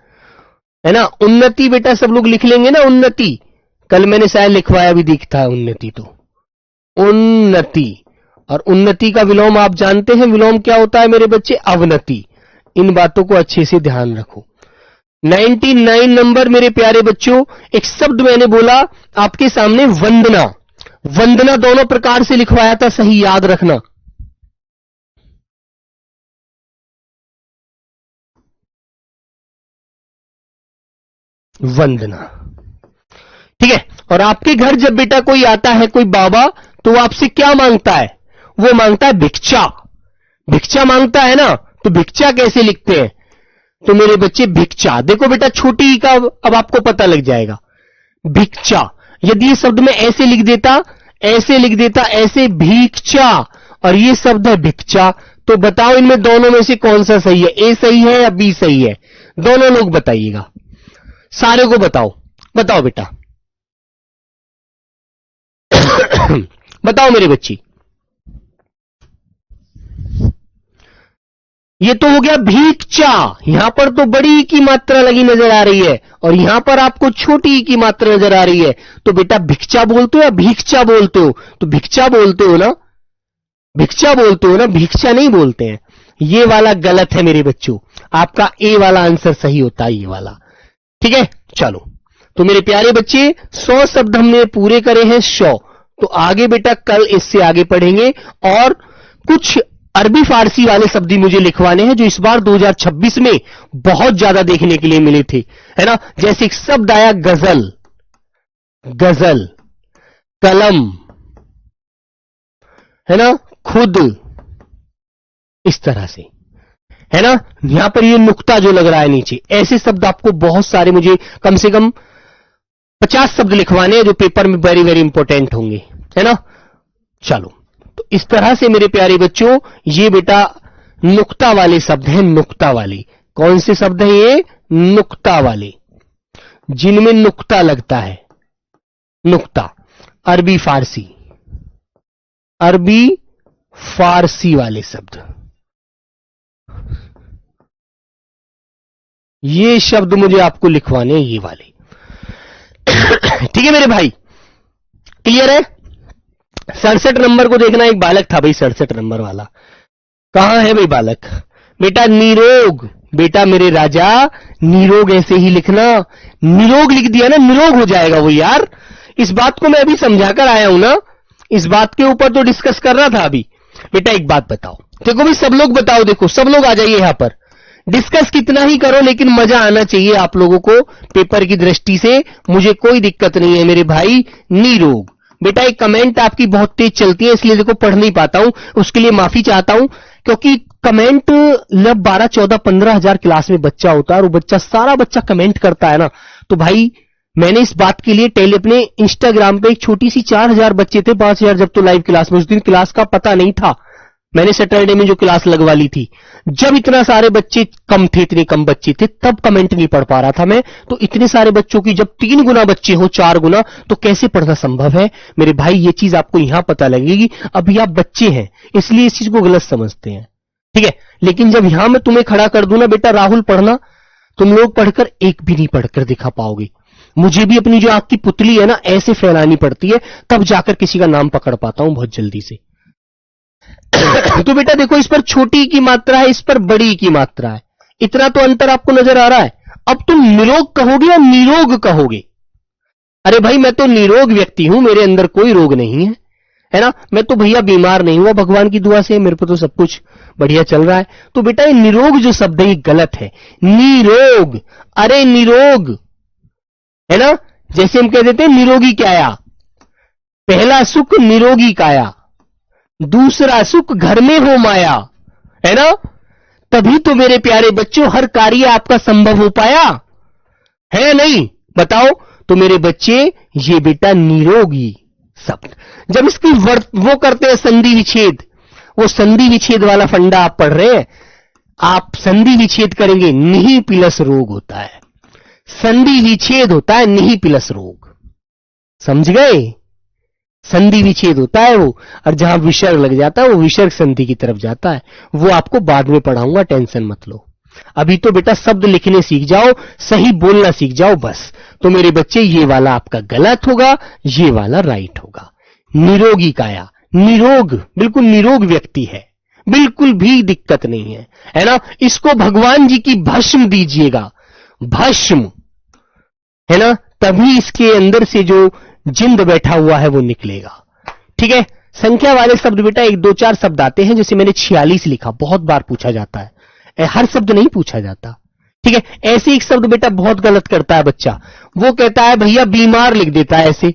है ना। उन्नति बेटा सब लोग लिख लेंगे ना, उन्नति, कल मैंने शायद लिखवाया भी दिखता है उन्नति, तो उन्नति। और उन्नति का विलोम आप जानते हैं, विलोम क्या होता है मेरे बच्चे, अवनति। इन बातों को अच्छे से ध्यान रखो। 99 नंबर मेरे प्यारे बच्चों, एक शब्द मैंने बोला आपके सामने, वंदना। वंदना दोनों प्रकार से लिखवाया था, सही याद रखना। वंदना, ठीक है। और आपके घर जब बेटा कोई आता है, कोई बाबा, तो वो आपसे क्या मांगता है, वो मांगता है भिक्षा। भिक्षा मांगता है ना, तो भिक्षा कैसे लिखते हैं, तो मेरे बच्चे भिक्षा, देखो बेटा छोटी का अब आपको पता लग जाएगा, भिक्षा। यदि ये शब्द में ऐसे लिख देता, ऐसे लिख देता, ऐसे भिक्षा, और ये शब्द है भिक्षा, तो बताओ इनमें दोनों में से कौन सा सही है, ए सही है या बी सही है, दोनों लोग बताइएगा, सारे को बताओ, बताओ बेटा। बताओ मेरे बच्ची, ये तो हो गया भिक्षा। यहां पर तो बड़ी की मात्रा लगी नजर आ रही है, और यहां पर आपको छोटी की मात्रा नजर आ रही है, तो बेटा भिक्षा बोलते हो या भिक्षा बोलते हो, तो भिक्षा बोलते हो ना, भिक्षा बोलते हो ना, भिक्षा नहीं बोलते हैं। ये वाला गलत है मेरे बच्चों, आपका ए वाला आंसर सही होता है, ये वाला। ठीक है, चलो। तो मेरे प्यारे बच्चे, 100 शब्द हमने पूरे करे हैं, 100। तो आगे बेटा कल इससे आगे पढ़ेंगे, और कुछ अरबी फारसी वाले शब्द ही मुझे लिखवाने हैं, जो इस बार 2026 में बहुत ज्यादा देखने के लिए मिले थे, है ना। जैसे एक शब्द आया गजल, गजल, कलम, है ना, खुद, इस तरह से, है ना। यहां पर ये नुक्ता जो लग रहा है नीचे, ऐसे शब्द आपको बहुत सारे, मुझे कम से कम 50 शब्द लिखवाने हैं, जो पेपर में वेरी वेरी इंपॉर्टेंट होंगे, है ना। चलो, तो इस तरह से मेरे प्यारे बच्चों, ये बेटा नुक्ता वाले शब्द हैं, नुक्ता वाले। कौन से शब्द हैं ये, नुक्ता वाले, जिनमें नुक्ता लगता है, नुक्ता। अरबी फारसी, अरबी फारसी वाले शब्द, ये शब्द मुझे आपको लिखवाने हैं, ये वाले। ठीक है मेरे भाई, क्लियर है। 67 नंबर को देखना, एक बालक था भाई 67 नंबर वाला, कहां है भाई बालक, बेटा निरोग, बेटा मेरे राजा निरोग ऐसे ही लिखना, निरोग लिख दिया ना, निरोग हो जाएगा वो यार। इस बात को मैं अभी समझाकर आया हूं ना, इस बात के ऊपर तो डिस्कस कर रहा था अभी। बेटा एक बात बताओ, देखो भाई सब लोग बताओ, देखो सब लोग आ जाइए यहां पर, डिस्कस कितना ही करो लेकिन मजा आना चाहिए आप लोगों को पेपर की दृष्टि से। मुझे कोई दिक्कत नहीं है मेरे भाई। निरोग बेटा, एक कमेंट आपकी बहुत तेज चलती है इसलिए देखो पढ़ नहीं पाता हूं, उसके लिए माफी चाहता हूं, क्योंकि कमेंट जब 12, 14, 15 हजार क्लास में बच्चा होता है और वो बच्चा सारा बच्चा कमेंट करता है ना, तो भाई मैंने इस बात के लिए अपने इंस्टाग्राम पे एक छोटी सी 4000 बच्चे थे, 5000 जब तो लाइव क्लास में, उस दिन क्लास का पता नहीं था, मैंने सैटरडे में जो क्लास लगवा ली थी, जब इतना सारे बच्चे कम थे, इतने कम बच्चे थे, तब कमेंट नहीं पढ़ पा रहा था मैं। तो इतने सारे बच्चों की जब 3 गुना बच्चे हो, 4 गुना, तो कैसे पढ़ना संभव है मेरे भाई? ये चीज आपको यहां पता लगेगी। अभी आप बच्चे हैं इसलिए इस चीज को गलत समझते हैं, ठीक है, लेकिन जब यहां मैं तुम्हें खड़ा कर दूं ना बेटा राहुल पढ़ना, तुम लोग पढ़कर एक भी नहीं पढ़कर दिखा पाओगे। मुझे भी अपनी जो आंख की पुतली है ना ऐसे फैलानी पड़ती है, तब जाकर किसी का नाम पकड़ पाता हूं बहुत जल्दी से। तो बेटा देखो, इस पर छोटी की मात्रा है, इस पर बड़ी की मात्रा है, इतना तो अंतर आपको नजर आ रहा है। अब तुम निरोग कहोगे या निरोग कहोगे? अरे भाई मैं तो निरोग व्यक्ति हूं, मेरे अंदर कोई रोग नहीं है ना, मैं तो भैया बीमार नहीं हुआ भगवान की दुआ से, मेरे को तो सब कुछ बढ़िया चल रहा है। तो बेटा ये निरोग जो शब्द है ये गलत है। निरोग, अरे निरोग है ना, जैसे हम कह देते हैं निरोगी काया, पहला सुख निरोगी काया, दूसरा सुख घर में हो माया, है ना, तभी तो मेरे प्यारे बच्चों हर कार्य आपका संभव हो पाया है। नहीं बताओ तो मेरे बच्चे, ये बेटा निरोगी शब्द, जब इसकी वो करते हैं संधि विच्छेद, वो संधि विच्छेद वाला फंडा आप पढ़ रहे हैं, आप संधि विच्छेद करेंगे, निहि प्लस रोग होता है, संधि विच्छेद होता है, निहि प्लस रोग, समझ गए? संधि विच्छेद होता है वो, और जहां विसर्ग लग जाता है वो विसर्ग संधि की तरफ जाता है, वो आपको बाद में पढ़ाऊंगा, टेंशन मत लो। अभी तो बेटा शब्द लिखने सीख जाओ, सही बोलना सीख जाओ बस। तो मेरे बच्चे ये वाला आपका गलत होगा, ये वाला राइट होगा। निरोगी काया, निरोग, बिल्कुल निरोग व्यक्ति है, बिल्कुल भी दिक्कत नहीं है ना। इसको भगवान जी की भस्म दीजिएगा, भस्म, है ना, तभी इसके अंदर से जो जिंद बैठा हुआ है वो निकलेगा, ठीक है। संख्या वाले शब्द बेटा 1, 2, 4 शब्द आते हैं, जैसे मैंने 46 लिखा, बहुत बार पूछा जाता है, हर शब्द नहीं पूछा जाता, ठीक है। ऐसे एक शब्द बेटा बहुत गलत करता है बच्चा, वो कहता है भैया बीमार लिख देता है ऐसे।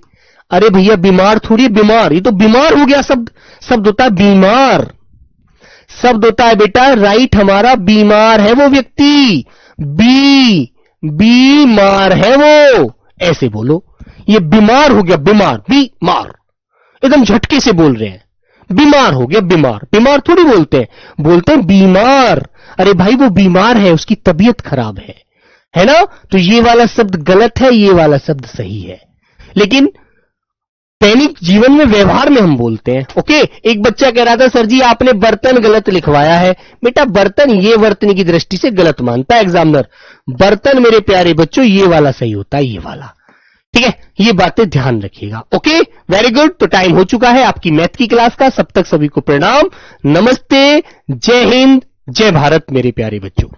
अरे भैया बीमार थोड़ी, बीमार, ये तो बीमार हो गया शब्द, शब्द होता है बीमार, शब्द होता है बेटा राइट हमारा, बीमार है वो व्यक्ति, बीमार है वो, ऐसे बोलो। ये बीमार हो गया, बीमार, बीमार, एकदम झटके से बोल रहे हैं, बीमार हो गया, बीमार, बीमार थोड़ी बोलते हैं, बोलते हैं बीमार। अरे भाई वो बीमार है, उसकी तबीयत खराब है ना। तो ये वाला शब्द गलत है, ये वाला शब्द सही है, लेकिन दैनिक जीवन में व्यवहार में हम बोलते हैं। ओके, एक बच्चा कह रहा था सर जी आपने बर्तन गलत लिखवाया है। बेटा बर्तन ये वर्तनी की दृष्टि से गलत मानता है एग्जामिनर, बर्तन मेरे प्यारे बच्चों ये वाला सही होता है, ये वाला, ठीक है। ये बातें ध्यान रखिएगा। Okay, very good. तो टाइम हो चुका है आपकी मैथ की क्लास का, सब तक सभी को प्रणाम, नमस्ते, जय हिंद, जय भारत मेरे प्यारे बच्चों।